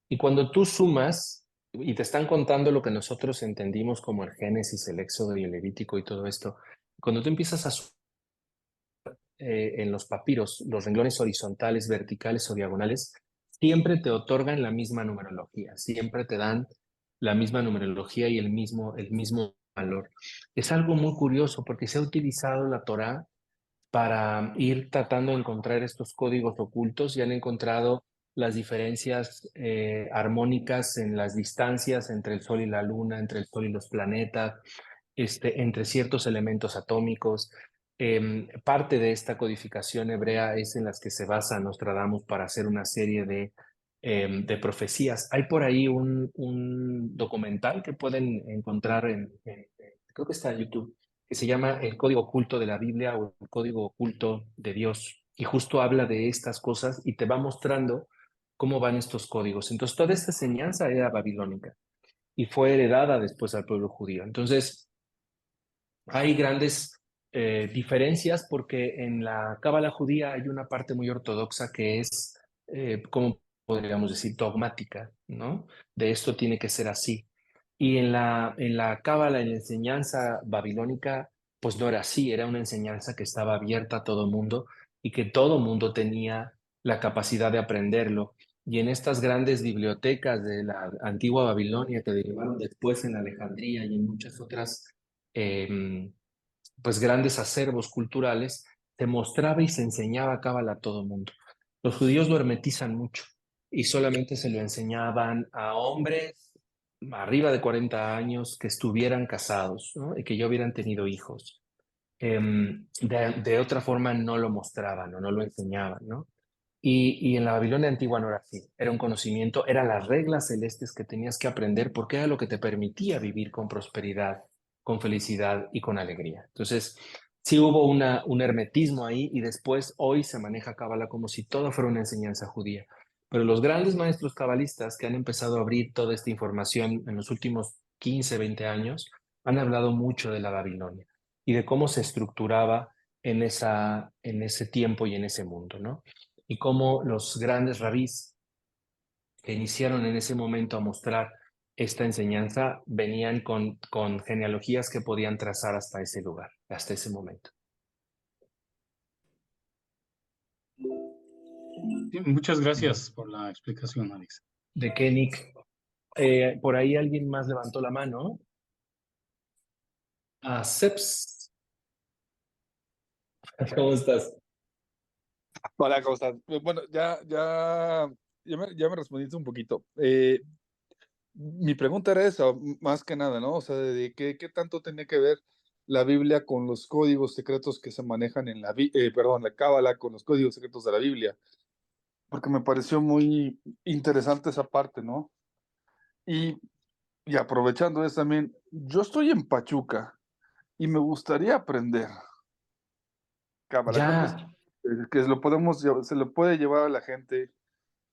Y cuando tú sumas y te están contando lo que nosotros entendimos como el Génesis, el Éxodo y el Levítico y todo esto, cuando tú empiezas a en los papiros, los renglones horizontales, verticales o diagonales, siempre te otorgan la misma numerología, siempre te dan la misma numerología y el mismo valor. Es algo muy curioso porque se ha utilizado la Torá para ir tratando de encontrar estos códigos ocultos y han encontrado las diferencias armónicas en las distancias entre el Sol y la Luna, entre el Sol y los planetas, entre ciertos elementos atómicos. Parte de esta codificación hebrea es en las que se basa Nostradamus para hacer una serie de profecías. Hay por ahí un documental que pueden encontrar creo que está en YouTube, que se llama El Código Oculto de la Biblia o El Código Oculto de Dios. Y justo habla de estas cosas y te va mostrando cómo van estos códigos. Entonces, toda esta enseñanza era babilónica y fue heredada después al pueblo judío. Entonces, hay grandes diferencias porque en la cábala judía hay una parte muy ortodoxa que es, como podríamos decir, dogmática, ¿no? De esto tiene que ser así. Y en la cábala, en la enseñanza babilónica, pues no era así, era una enseñanza que estaba abierta a todo mundo y que todo mundo tenía la capacidad de aprenderlo. Y en estas grandes bibliotecas de la antigua Babilonia que derivaron después en Alejandría y en muchas otras eh, pues grandes acervos culturales, se mostraba y se enseñaba cábala a todo mundo. Los judíos lo hermetizan mucho y solamente se lo enseñaban a hombres arriba de 40 años que estuvieran casados, ¿no? Y que ya hubieran tenido hijos. De otra forma no lo mostraban o no lo enseñaban, ¿no? Y en la Babilonia antigua no era así, era un conocimiento, eran las reglas celestes que tenías que aprender porque era lo que te permitía vivir con prosperidad, con felicidad y con alegría. Entonces, sí hubo un hermetismo ahí y después hoy se maneja Cábala como si todo fuera una enseñanza judía. Pero los grandes maestros cabalistas que han empezado a abrir toda esta información en los últimos 15, 20 años han hablado mucho de la Babilonia y de cómo se estructuraba en ese tiempo y en ese mundo, ¿no? Y cómo los grandes rabís que iniciaron en ese momento a mostrar esta enseñanza venían con genealogías que podían trazar hasta ese lugar, hasta ese momento. Sí, muchas gracias por la explicación, Alex. ¿De qué, Nick? Por ahí alguien más levantó la mano. Ah, Seps, ¿cómo estás? Hola, ¿cómo estás? Bueno, ya me respondiste un poquito. mi pregunta era esa, más que nada, ¿no? O sea, de qué tanto tiene que ver la Biblia con los códigos secretos que se manejan en perdón, la Cábala con los códigos secretos de la Biblia, porque me pareció muy interesante esa parte, ¿no? Y, y aprovechando eso también, yo estoy en Pachuca y me gustaría aprender Cábala. Creo Ya, que se lo puede llevar a la gente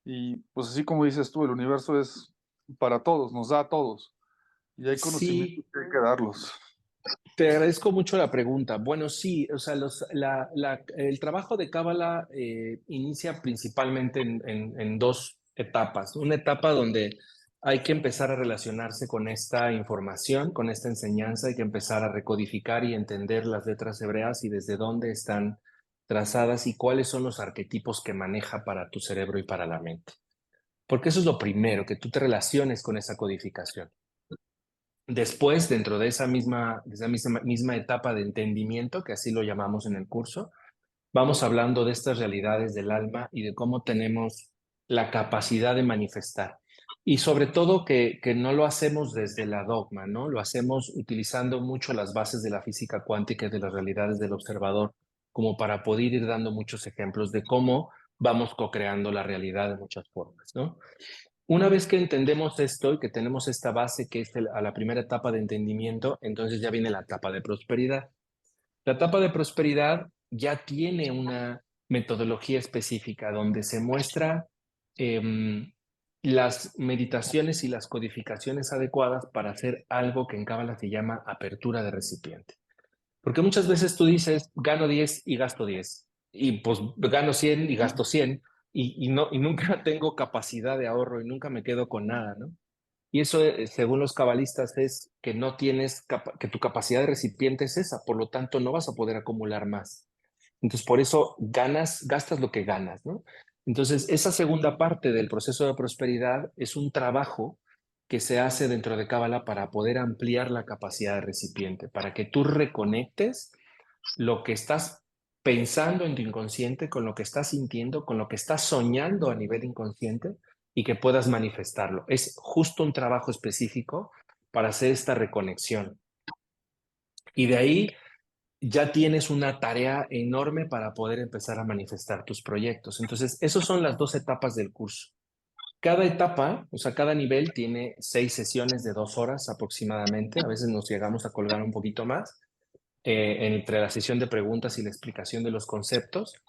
y pues así como dices tú, el universo es para todos, nos da a todos y hay conocimientos sí, que hay que darlos. te agradezco mucho la pregunta. Bueno, sí, o sea, el trabajo de Cábala inicia principalmente en dos etapas. Una etapa donde hay que empezar a relacionarse con esta información, con esta enseñanza, hay que empezar a recodificar y entender las letras hebreas y desde dónde están trazadas y cuáles son los arquetipos que maneja para tu cerebro y para la mente. Porque eso es lo primero, que tú te relaciones con esa codificación. Después, dentro de esa misma etapa de entendimiento, que así lo llamamos en el curso, vamos hablando de estas realidades del alma y de cómo tenemos la capacidad de manifestar. Y sobre todo que no lo hacemos desde la dogma, ¿no? Lo hacemos utilizando mucho las bases de la física cuántica y de las realidades del observador, como para poder ir dando muchos ejemplos de cómo vamos co-creando la realidad de muchas formas, ¿no? Una vez que entendemos esto y que tenemos esta base que es a la primera etapa de entendimiento, entonces ya viene la etapa de prosperidad. La etapa de prosperidad ya tiene una metodología específica donde se muestra las meditaciones y las codificaciones adecuadas para hacer algo que en Cábala se llama apertura de recipiente. Porque muchas veces tú dices, gano 10 y gasto 10, y pues gano 100 y gasto 100, y nunca tengo capacidad de ahorro y nunca me quedo con nada, ¿no? Y eso, según los cabalistas, es que no tienes, que tu capacidad de recipiente es esa, por lo tanto no vas a poder acumular más. Entonces, por eso gastas lo que ganas, ¿no? Entonces, esa segunda parte del proceso de prosperidad es un trabajo que se hace dentro de Cábala para poder ampliar la capacidad de recipiente, para que tú reconectes lo que estás pensando en tu inconsciente con lo que estás sintiendo, con lo que estás soñando a nivel inconsciente y que puedas manifestarlo. Es justo un trabajo específico para hacer esta reconexión. Y de ahí ya tienes una tarea enorme para poder empezar a manifestar tus proyectos. Entonces, esas son las dos etapas del curso. Cada etapa, o sea, cada nivel tiene 6 sesiones de 2 horas aproximadamente. A veces nos llegamos a colgar un poquito más entre la sesión de preguntas y la explicación de los conceptos.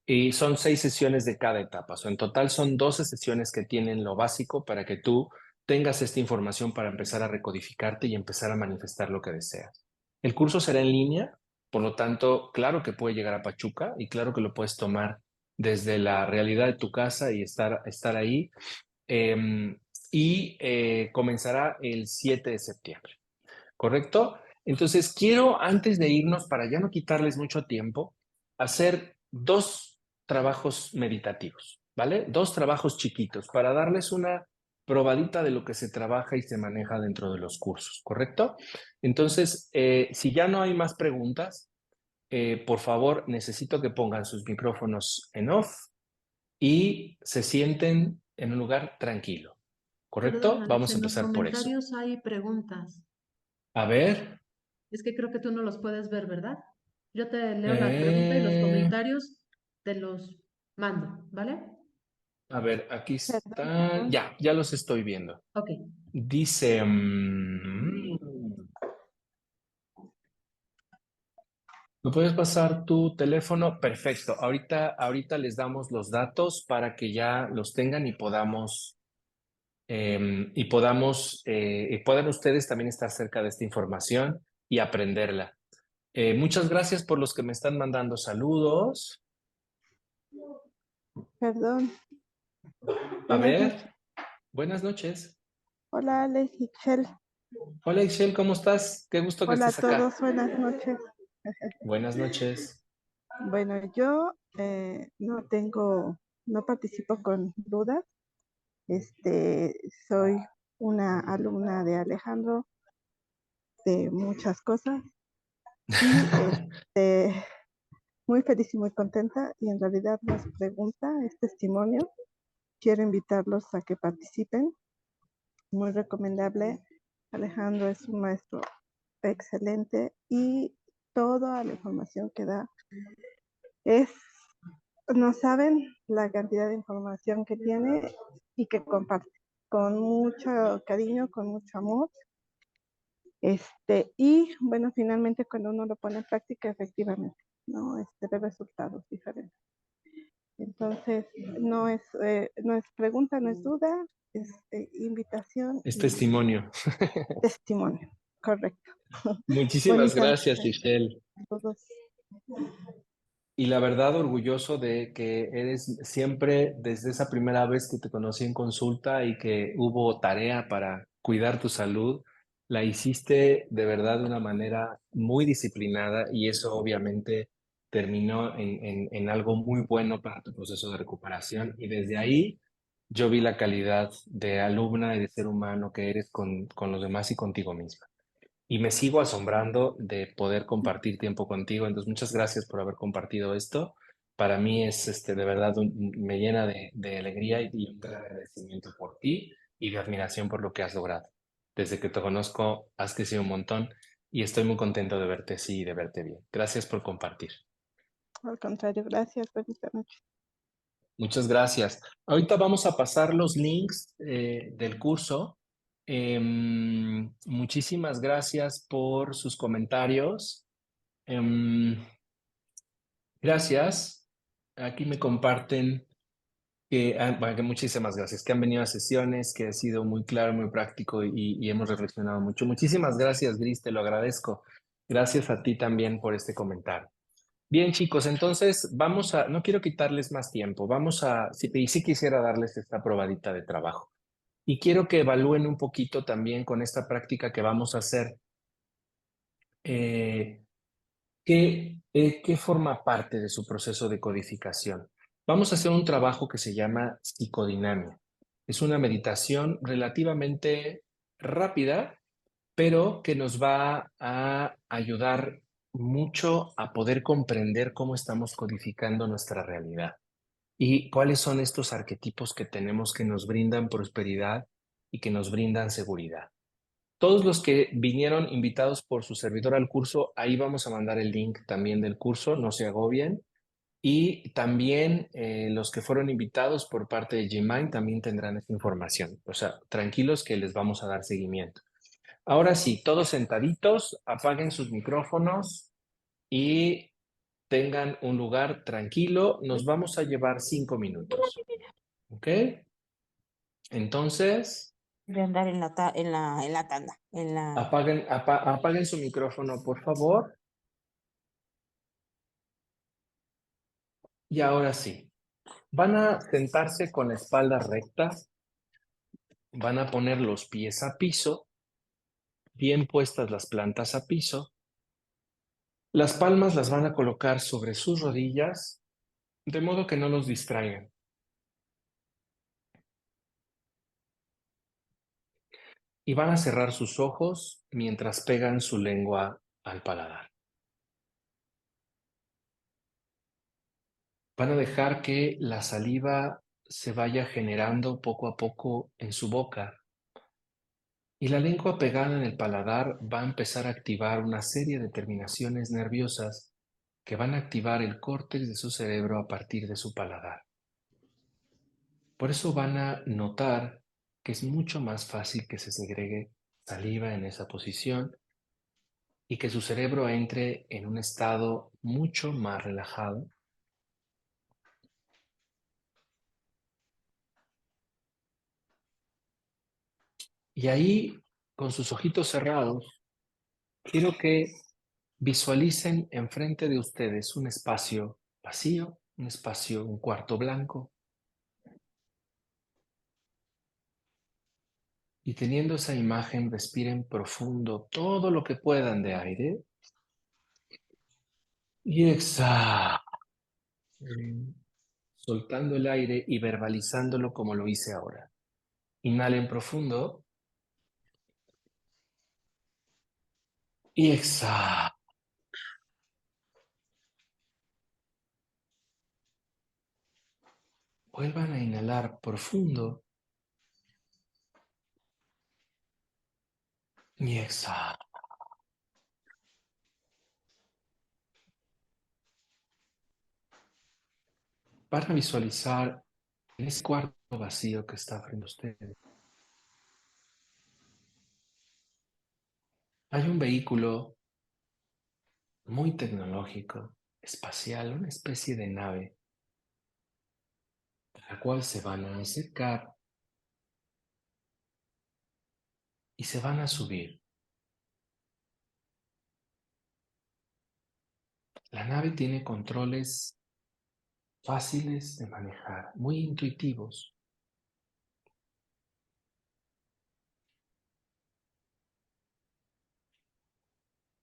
Y son 6 sesiones de cada etapa. En total son 12 sesiones que tienen lo básico para que tú tengas esta información para empezar a recodificarte y empezar a manifestar lo que deseas. El curso será en línea, por lo tanto, claro que puede llegar a Pachuca y claro que lo puedes tomar desde la realidad de tu casa y estar ahí. Comenzará el 7 de septiembre, ¿correcto? Entonces, quiero, antes de irnos, para ya no quitarles mucho tiempo, hacer 2 trabajos meditativos, ¿vale? 2 trabajos chiquitos para darles una probadita de lo que se trabaja y se maneja dentro de los cursos, ¿correcto? Entonces, si ya no hay más preguntas, por favor, necesito que pongan sus micrófonos en off y se sienten en un lugar tranquilo, ¿correcto? Perdona, Alex, Vamos a en los empezar por eso. comentarios hay preguntas. A ver. Es que creo que tú no los puedes ver, ¿verdad? Yo te leo la pregunta y los Eh, comentarios te los mando, ¿vale? a ver, aquí Perdón, están. perdón. Ya los estoy viendo. Ok. Dice, ¿me puedes pasar tu teléfono? Perfecto. Ahorita les damos los datos para que ya los tengan y puedan ustedes también estar cerca de esta información y aprenderla. Muchas gracias por los que me están mandando saludos. Perdón. A Buenas noches. ver, buenas noches. Hola, Alex y Chel. Hola, Ixchel, ¿cómo estás? Qué gusto que Hola a estés acá. todos, buenas noches. Buenas noches. Bueno, yo no participo con dudas. Soy una alumna de Alejandro de muchas cosas y muy feliz y muy contenta. Y en realidad no es pregunta, es testimonio. Quiero invitarlos a que participen. muy recomendable. Alejandro es un maestro excelente y toda la información que da es, no saben la cantidad de información que tiene y que comparte con mucho cariño, con mucho amor. Y bueno, finalmente cuando uno lo pone en práctica, efectivamente, ¿no? Ve resultados diferentes. Entonces, no es pregunta, no es duda, es invitación Es y testimonio. testimonio, correcto. Muchísimas Bonita gracias, noche Giselle. a todos. Y la verdad, orgulloso de que eres siempre, desde esa primera vez que te conocí en consulta y que hubo tarea para cuidar tu salud, la hiciste de verdad de una manera muy disciplinada y eso obviamente terminó en algo muy bueno para tu proceso de recuperación. Y desde ahí yo vi la calidad de alumna y de ser humano que eres con los demás y contigo misma. Y me sigo asombrando de poder compartir tiempo contigo. Entonces, muchas gracias por haber compartido esto. Para mí es, de verdad, me llena de alegría y un gran agradecimiento por ti y de admiración por lo que has logrado. Desde que te conozco, has crecido un montón y estoy muy contento de verte así y de verte bien. Gracias por compartir. Al contrario, gracias, bonita noche. Muchas gracias. Ahorita vamos a pasar los links del curso. Muchísimas gracias por sus comentarios. Gracias. Aquí me comparten bueno, que muchísimas gracias, que han venido a sesiones, que ha sido muy claro, muy práctico y hemos reflexionado mucho. Muchísimas gracias, Gris, te lo agradezco. Gracias a ti también por este comentario. Bien, chicos, entonces no quiero quitarles más tiempo, sí quisiera darles esta probadita de trabajo. Y quiero que evalúen un poquito también con esta práctica que vamos a hacer. ¿Qué forma parte de su proceso de codificación? Vamos a hacer un trabajo que se llama psicodinamia. Es una meditación relativamente rápida, pero que nos va a ayudar mucho a poder comprender cómo estamos codificando nuestra realidad y cuáles son estos arquetipos que tenemos que nos brindan prosperidad y que nos brindan seguridad. Todos los que vinieron invitados por su servidor al curso, ahí vamos a mandar el link también del curso, no se agobien. Y también los que fueron invitados por parte de Gmind también tendrán esta información. O sea, tranquilos que les vamos a dar seguimiento. Ahora sí, todos sentaditos, apaguen sus micrófonos y tengan un lugar tranquilo. Nos vamos a llevar 5 minutos. ¿Ok? Entonces... De andar en la tanda, apaguen su micrófono, por favor. Y ahora sí, van a sentarse con la espalda recta, van a poner los pies a piso, bien puestas las plantas a piso. Las palmas las van a colocar sobre sus rodillas, de modo que no los distraigan. Y van a cerrar sus ojos mientras pegan su lengua al paladar. Van a dejar que la saliva se vaya generando poco a poco en su boca. Y la lengua pegada en el paladar va a empezar a activar una serie de terminaciones nerviosas que van a activar el córtex de su cerebro a partir de su paladar. Por eso van a notar que es mucho más fácil que se segregue saliva en esa posición y que su cerebro entre en un estado mucho más relajado. Y ahí, con sus ojitos cerrados, quiero que visualicen enfrente de ustedes un espacio vacío, un cuarto blanco. Y teniendo esa imagen, respiren profundo todo lo que puedan de aire. Y exhalen, soltando el aire y verbalizándolo como lo hice ahora. Inhalen profundo. Y exhalen. Vuelvan a inhalar profundo. Y exhala. Van a visualizar en ese cuarto vacío que está frente a ustedes. Hay un vehículo muy tecnológico, espacial, una especie de nave, a la cual se van a acercar y se van a subir. La nave tiene controles fáciles de manejar, muy intuitivos.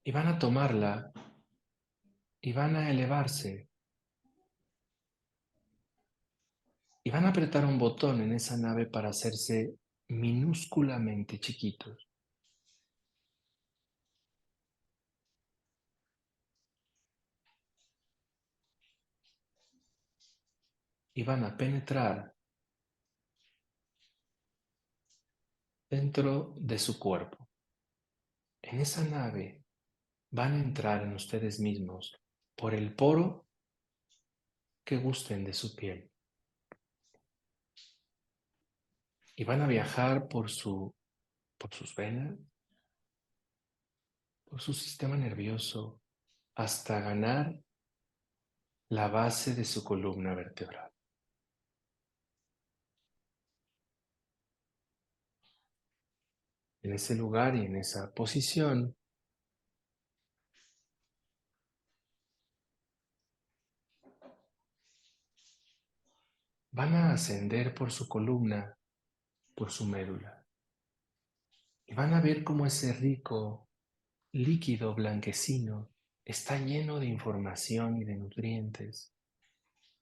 Y van a tomarla y van a elevarse y van a apretar un botón en esa nave para hacerse minúsculamente chiquitos. Y van a penetrar dentro de su cuerpo. En esa nave van a entrar en ustedes mismos por el poro que gusten de su piel. Y van a viajar por sus venas, por su sistema nervioso, hasta ganar la base de su columna vertebral. En ese lugar y en esa posición, van a ascender por su columna, por su médula. Y van a ver cómo ese rico líquido blanquecino está lleno de información y de nutrientes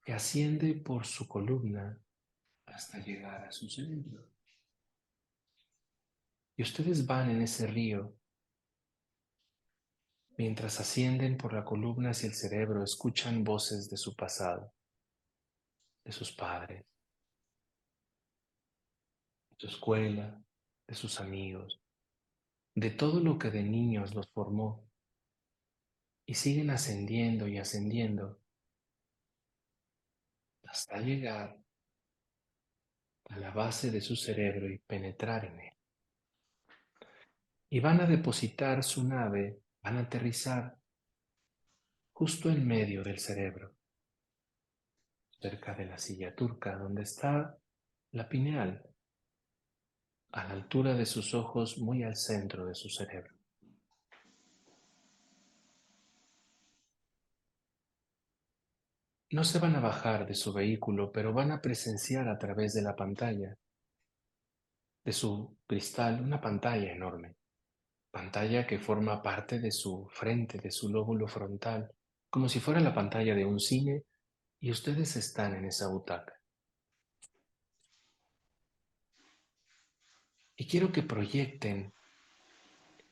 que asciende por su columna hasta llegar a su cerebro. Y ustedes van en ese río. Mientras ascienden por la columna hacia el cerebro, escuchan voces de su pasado, de sus padres, de su escuela, de sus amigos, de todo lo que de niños los formó. Y siguen ascendiendo y ascendiendo hasta llegar a la base de su cerebro y penetrar en él. Y van a depositar su nave, van a aterrizar justo en medio del cerebro, cerca de la silla turca, donde está la pineal, a la altura de sus ojos, muy al centro de su cerebro. No se van a bajar de su vehículo, pero van a presenciar a través de la pantalla, de su cristal, una pantalla enorme, pantalla que forma parte de su frente, de su lóbulo frontal, como si fuera la pantalla de un cine, y ustedes están en esa butaca. Y quiero que proyecten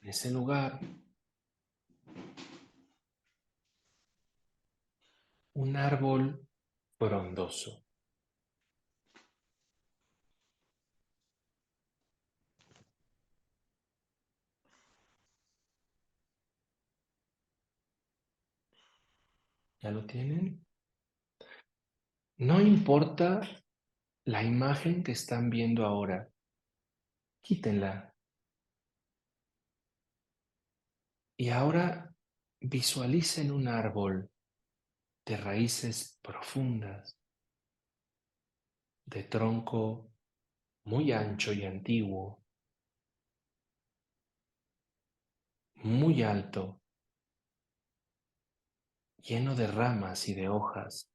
en ese lugar un árbol frondoso. ¿Ya lo tienen? No importa la imagen que están viendo ahora, quítenla. Y ahora visualicen un árbol de raíces profundas, de tronco muy ancho y antiguo, muy alto, lleno de ramas y de hojas,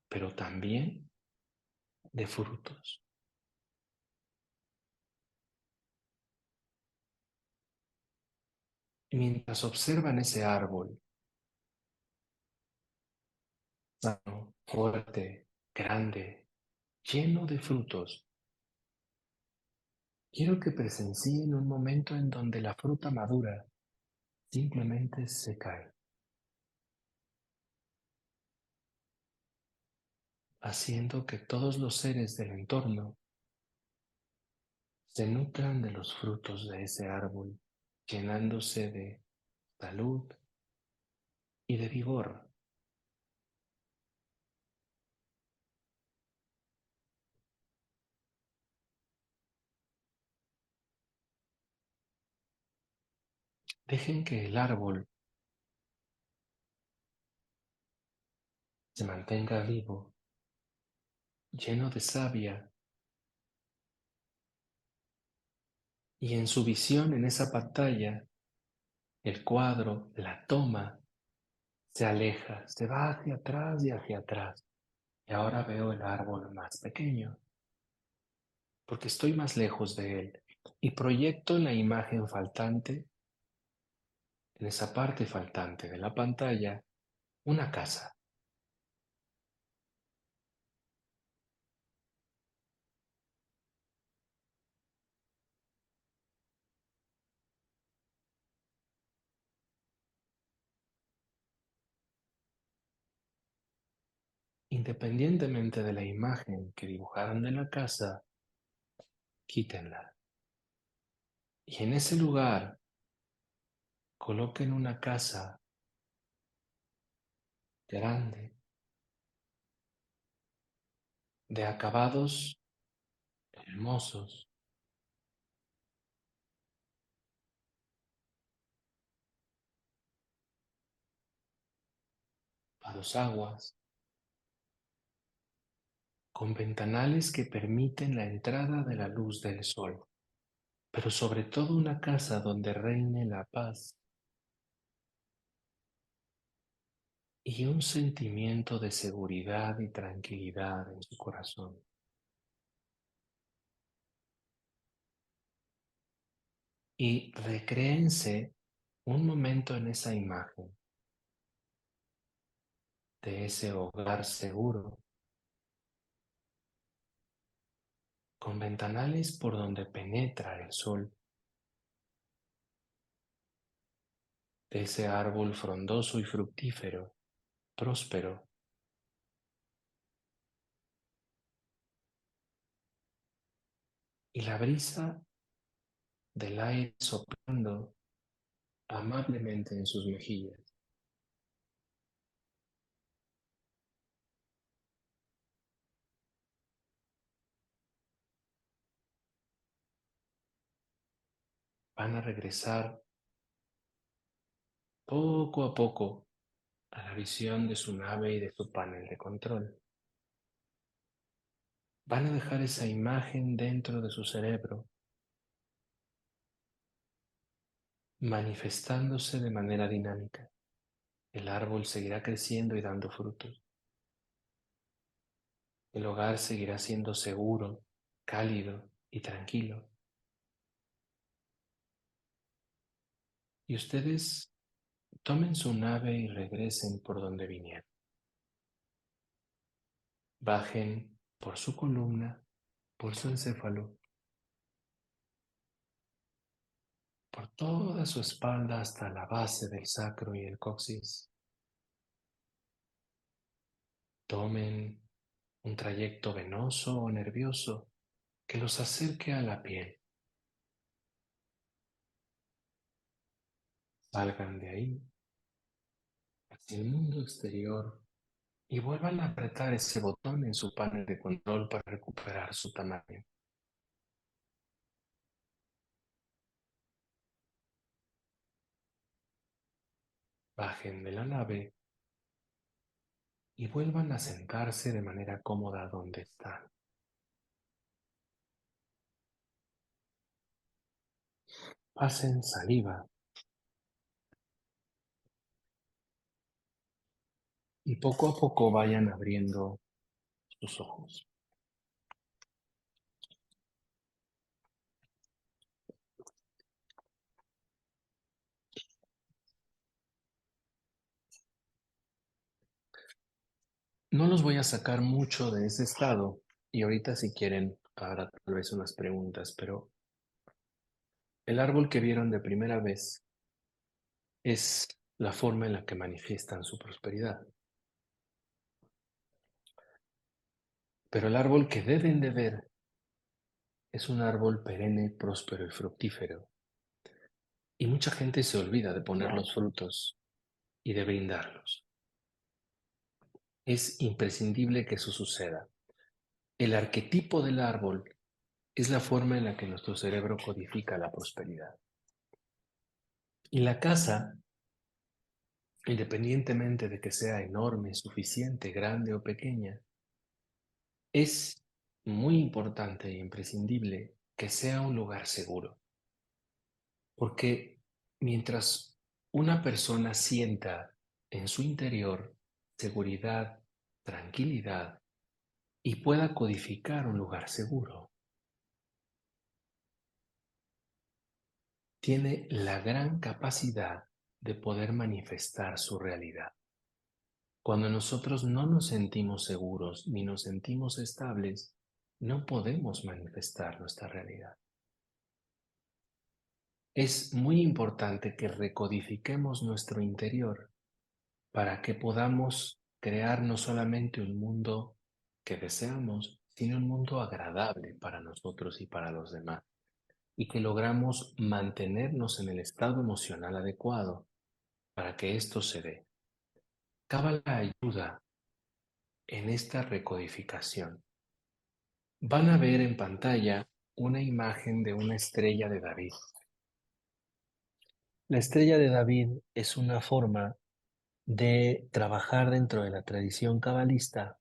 pero también de frutos. Y mientras observan ese árbol, sano, fuerte, grande, lleno de frutos, quiero que presencien un momento en donde la fruta madura simplemente se cae, haciendo que todos los seres del entorno se nutran de los frutos de ese árbol llenándose de salud y de vigor. Dejen que el árbol se mantenga vivo, lleno de savia, y en su visión en esa pantalla, el cuadro, la toma, se aleja, se va hacia atrás y hacia atrás. Y ahora veo el árbol más pequeño, porque estoy más lejos de él. Y proyecto en la imagen faltante, en esa parte faltante de la pantalla, una casa. Independientemente de la imagen que dibujaron de la casa, quítenla. Y en ese lugar coloquen una casa grande, de acabados hermosos, a dos aguas, con ventanales que permiten la entrada de la luz del sol, pero sobre todo una casa donde reine la paz y un sentimiento de seguridad y tranquilidad en su corazón. Y recréense un momento en esa imagen de ese hogar seguro, con ventanales por donde penetra el sol, de ese árbol frondoso y fructífero, próspero, y la brisa del aire soplando amablemente en sus mejillas. Van a regresar poco a poco a la visión de su nave y de su panel de control. Van a dejar esa imagen dentro de su cerebro, manifestándose de manera dinámica. El árbol seguirá creciendo y dando frutos. El hogar seguirá siendo seguro, cálido y tranquilo. Y ustedes tomen su nave y regresen por donde vinieron. Bajen por su columna, por su encéfalo, por toda su espalda hasta la base del sacro y el coxis. Tomen un trayecto venoso o nervioso que los acerque a la piel. Salgan de ahí hacia el mundo exterior y vuelvan a apretar ese botón en su panel de control para recuperar su tamaño. Bajen de la nave y vuelvan a sentarse de manera cómoda donde están. Pasen saliva y poco a poco vayan abriendo sus ojos. No los voy a sacar mucho de ese estado y ahorita si quieren para tal vez unas preguntas, pero el árbol que vieron de primera vez es la forma en la que manifiestan su prosperidad. Pero el árbol que deben de ver es un árbol perenne, próspero y fructífero, Y mucha gente se olvida de poner los frutos y de brindarlos. Es imprescindible que eso suceda. El arquetipo del árbol es la forma en la que nuestro cerebro codifica la prosperidad. Y la casa, independientemente de que sea enorme, suficiente, grande o pequeña, es muy importante e imprescindible que sea un lugar seguro. Porque mientras una persona sienta en su interior seguridad, tranquilidad y pueda codificar un lugar seguro, tiene la gran capacidad de poder manifestar su realidad. Cuando nosotros no nos sentimos seguros ni nos sentimos estables, no podemos manifestar nuestra realidad. Es muy importante que recodifiquemos nuestro interior para que podamos crear no solamente un mundo que deseamos, sino un mundo agradable para nosotros y para los demás, y que logramos mantenernos en el estado emocional adecuado para que esto se dé. Cábala ayuda en esta recodificación. Van a ver en pantalla una imagen de una estrella de David. La estrella de David es una forma de trabajar dentro de la tradición cabalista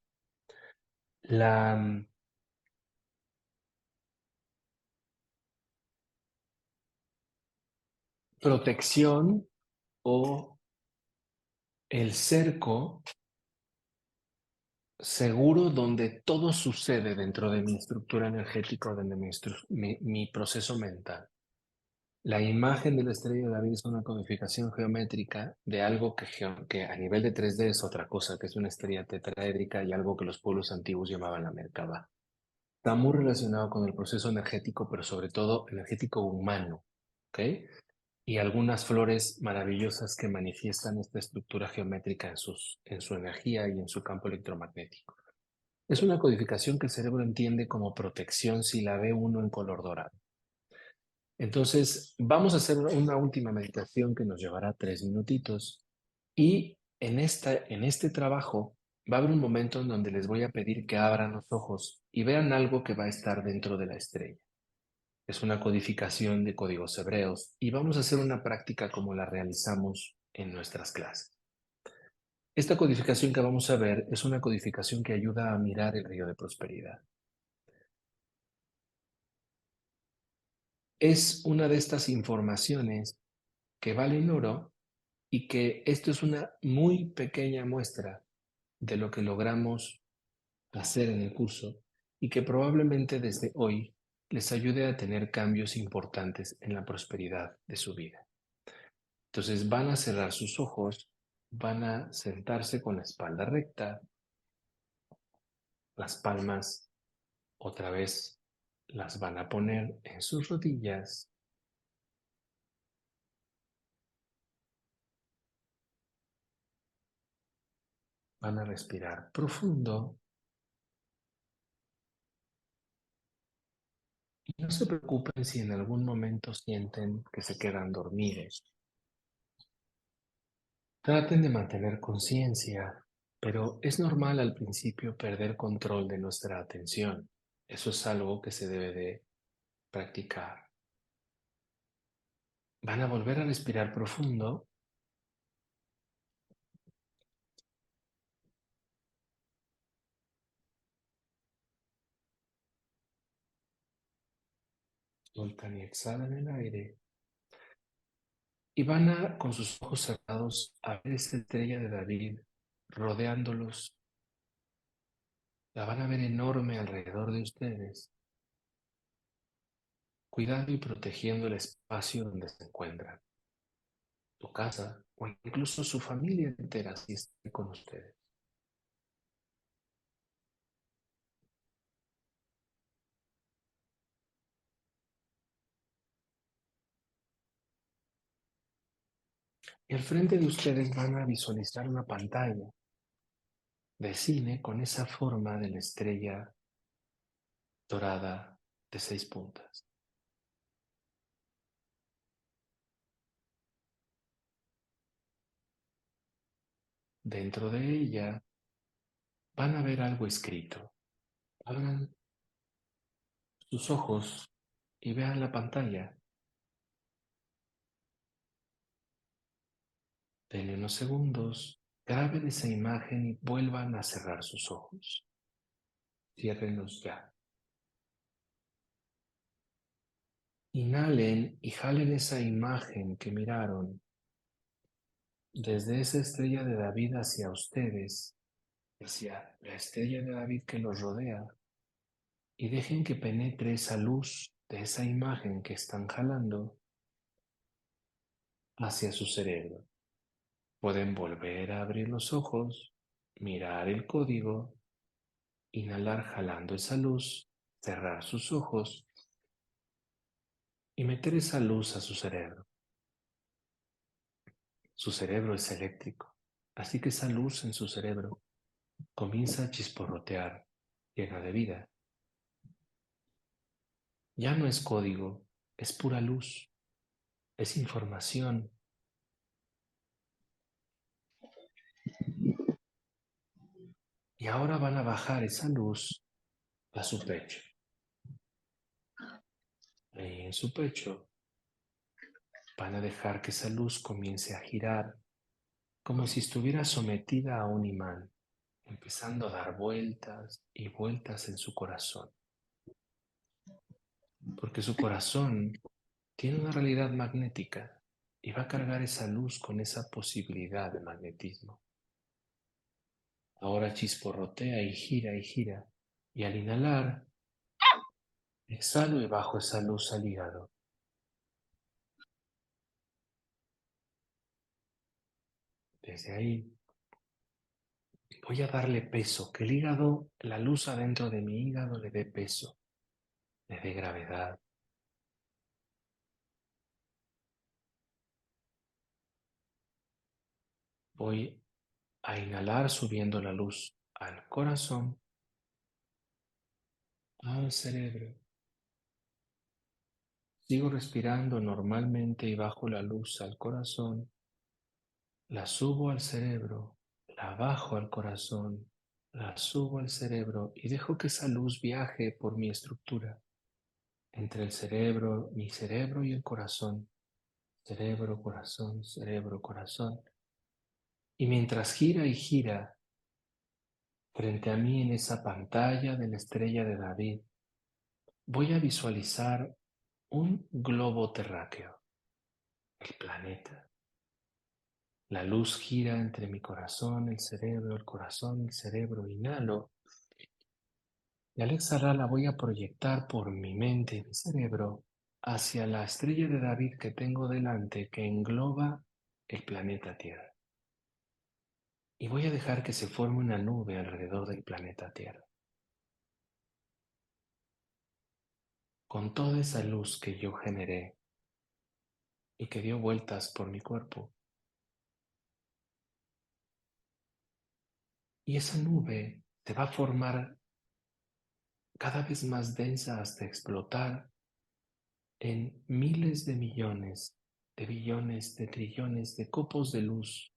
la protección o el cerco seguro donde todo sucede dentro de mi estructura energética, de mi proceso mental. La imagen de la estrella de David es una codificación geométrica de algo que a nivel de 3D es otra cosa, que es una estrella tetraédrica y algo que los pueblos antiguos llamaban la Merkabah. Está muy relacionado con el proceso energético, pero sobre todo energético humano, ¿ok? Y algunas flores maravillosas que manifiestan esta estructura geométrica en su energía y en su campo electromagnético. Es una codificación que el cerebro entiende como protección si la ve uno en color dorado. Entonces, vamos a hacer una última meditación que nos llevará 3 minutitos y en este trabajo va a haber un momento en donde les voy a pedir que abran los ojos y vean algo que va a estar dentro de la estrella. Es una codificación de códigos hebreos y vamos a hacer una práctica como la realizamos en nuestras clases. Esta codificación que vamos a ver es una codificación que ayuda a mirar el río de prosperidad. Es una de estas informaciones que valen oro y que esto es una muy pequeña muestra de lo que logramos hacer en el curso y que probablemente desde hoy les ayude a tener cambios importantes en la prosperidad de su vida. Entonces van a cerrar sus ojos, van a sentarse con la espalda recta, las palmas otra vez las van a poner en sus rodillas. Van a respirar profundo. Y no se preocupen si en algún momento sienten que se quedan dormidos. Traten de mantener conciencia, pero es normal al principio perder control de nuestra atención. Eso es algo que se debe de practicar. Van a volver a respirar profundo. Sueltan y exhalan el aire. Y van a, con sus ojos cerrados, a ver esa estrella de David rodeándolos. La van a ver enorme alrededor de ustedes, cuidando y protegiendo el espacio donde se encuentran, su casa o incluso su familia entera si está con ustedes. Y al frente de ustedes van a visualizar una pantalla de cine con esa forma de la estrella dorada de 6 puntas. Dentro de ella van a ver algo escrito. Abran sus ojos y vean la pantalla. Denle unos segundos, graben esa imagen y vuelvan a cerrar sus ojos. Ciérrenlos ya. Inhalen y jalen esa imagen que miraron desde esa estrella de David hacia ustedes, hacia la estrella de David que los rodea, y dejen que penetre esa luz de esa imagen que están jalando hacia su cerebro. Pueden volver a abrir los ojos, mirar el código, inhalar jalando esa luz, cerrar sus ojos y meter esa luz a su cerebro. Su cerebro es eléctrico, así que esa luz en su cerebro comienza a chisporrotear, llena de vida. Ya no es código, es pura luz, es información. Y ahora van a bajar esa luz a su pecho. Ahí en su pecho van a dejar que esa luz comience a girar como si estuviera sometida a un imán, empezando a dar vueltas y vueltas en su corazón. Porque su corazón tiene una realidad magnética y va a cargar esa luz con esa posibilidad de magnetismo. Ahora chisporrotea y gira y gira. Y al inhalar, exhalo y bajo esa luz al hígado. Desde ahí voy a darle peso, que el hígado, la luz adentro de mi hígado le dé peso, le dé gravedad. Voy a inhalar subiendo la luz al corazón, al cerebro. Sigo respirando normalmente y bajo la luz al corazón. La subo al cerebro, la bajo al corazón, la subo al cerebro y dejo que esa luz viaje por mi estructura, entre el cerebro, mi cerebro y el corazón. Cerebro, corazón, cerebro, corazón. Y mientras gira y gira, frente a mí en esa pantalla de la estrella de David, voy a visualizar un globo terráqueo, el planeta. La luz gira entre mi corazón, el corazón, el cerebro. Inhalo y al exhalar la voy a proyectar por mi mente y mi cerebro hacia la estrella de David que tengo delante que engloba el planeta Tierra. Y voy a dejar que se forme una nube alrededor del planeta Tierra. Con toda esa luz que yo generé y que dio vueltas por mi cuerpo. Y esa nube se va a formar cada vez más densa hasta explotar en miles de millones, de billones, de trillones de copos de luz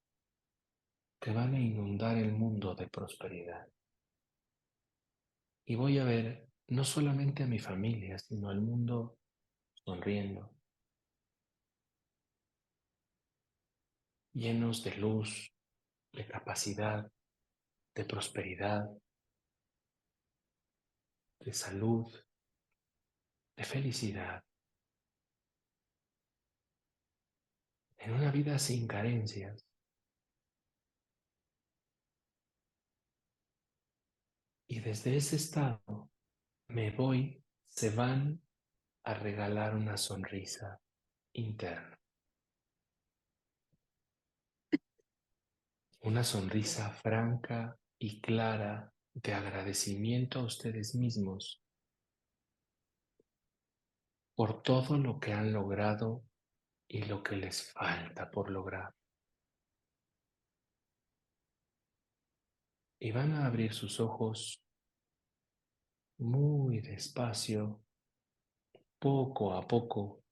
que van a inundar el mundo de prosperidad. Y voy a ver no solamente a mi familia, sino al mundo sonriendo, llenos de luz, de capacidad, de prosperidad, de salud, de felicidad, en una vida sin carencias. Y desde ese estado se van a regalar una sonrisa interna. Una sonrisa franca y clara de agradecimiento a ustedes mismos por todo lo que han logrado y lo que les falta por lograr. Y van a abrir sus ojos muy despacio, poco a poco.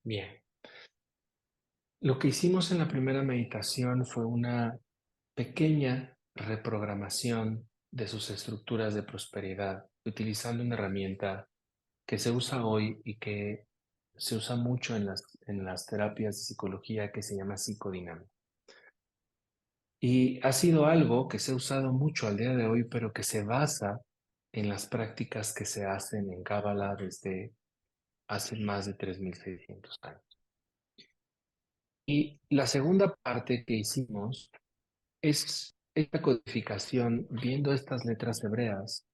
Bien. Lo que hicimos en la primera meditación fue una pequeña reprogramación de sus estructuras de prosperidad, utilizando una herramienta que se usa hoy y que se usa mucho en las terapias de psicología, que se llama psicodinámica. Y ha sido algo que se ha usado mucho al día de hoy, pero que se basa en las prácticas que se hacen en Cábala desde hace más de 3600 años. Y la segunda parte que hicimos es esta codificación viendo estas letras hebreas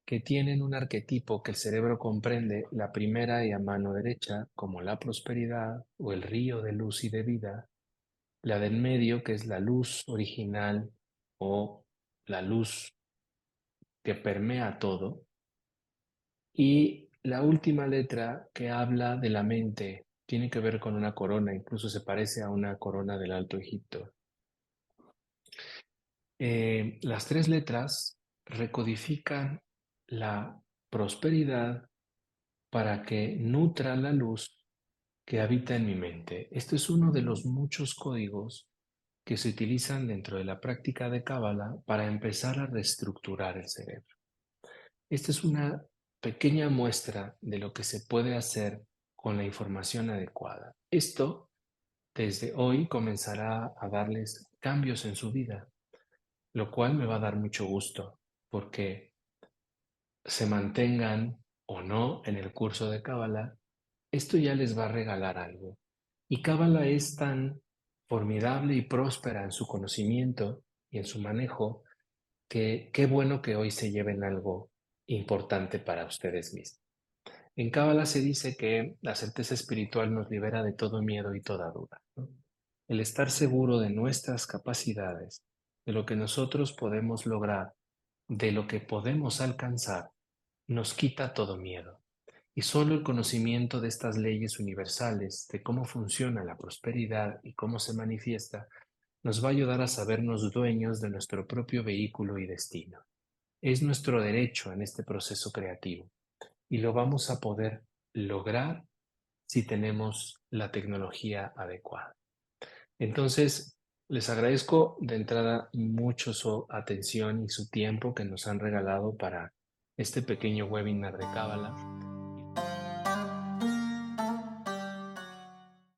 que tienen un arquetipo que el cerebro comprende, la primera y a mano derecha como la prosperidad o el río de luz y de vida, la del medio que es la luz original o la luz que permea todo, y la última letra que habla de la mente, tiene que ver con una corona, incluso se parece a una corona del Alto Egipto. Las tres letras recodifican la prosperidad para que nutra la luz que habita en mi mente. Este es uno de los muchos códigos que se utilizan dentro de la práctica de Cábala para empezar a reestructurar el cerebro. Esta es una pequeña muestra de lo que se puede hacer con la información adecuada. Esto, desde hoy, comenzará a darles cambios en su vida, lo cual me va a dar mucho gusto, porque se mantengan o no en el curso de Cábala, esto ya les va a regalar algo. Y Cábala es tan formidable y próspera en su conocimiento y en su manejo que qué bueno que hoy se lleven algo importante para ustedes mismos. En Cábala se dice que la certeza espiritual nos libera de todo miedo y toda duda, ¿no? El estar seguro de nuestras capacidades, de lo que nosotros podemos lograr, de lo que podemos alcanzar, nos quita todo miedo. Y solo el conocimiento de estas leyes universales, de cómo funciona la prosperidad y cómo se manifiesta, nos va a ayudar a sabernos dueños de nuestro propio vehículo y destino. Es nuestro derecho en este proceso creativo y lo vamos a poder lograr si tenemos la tecnología adecuada. Entonces, les agradezco de entrada mucho su atención y su tiempo que nos han regalado para este pequeño webinar de Cábala.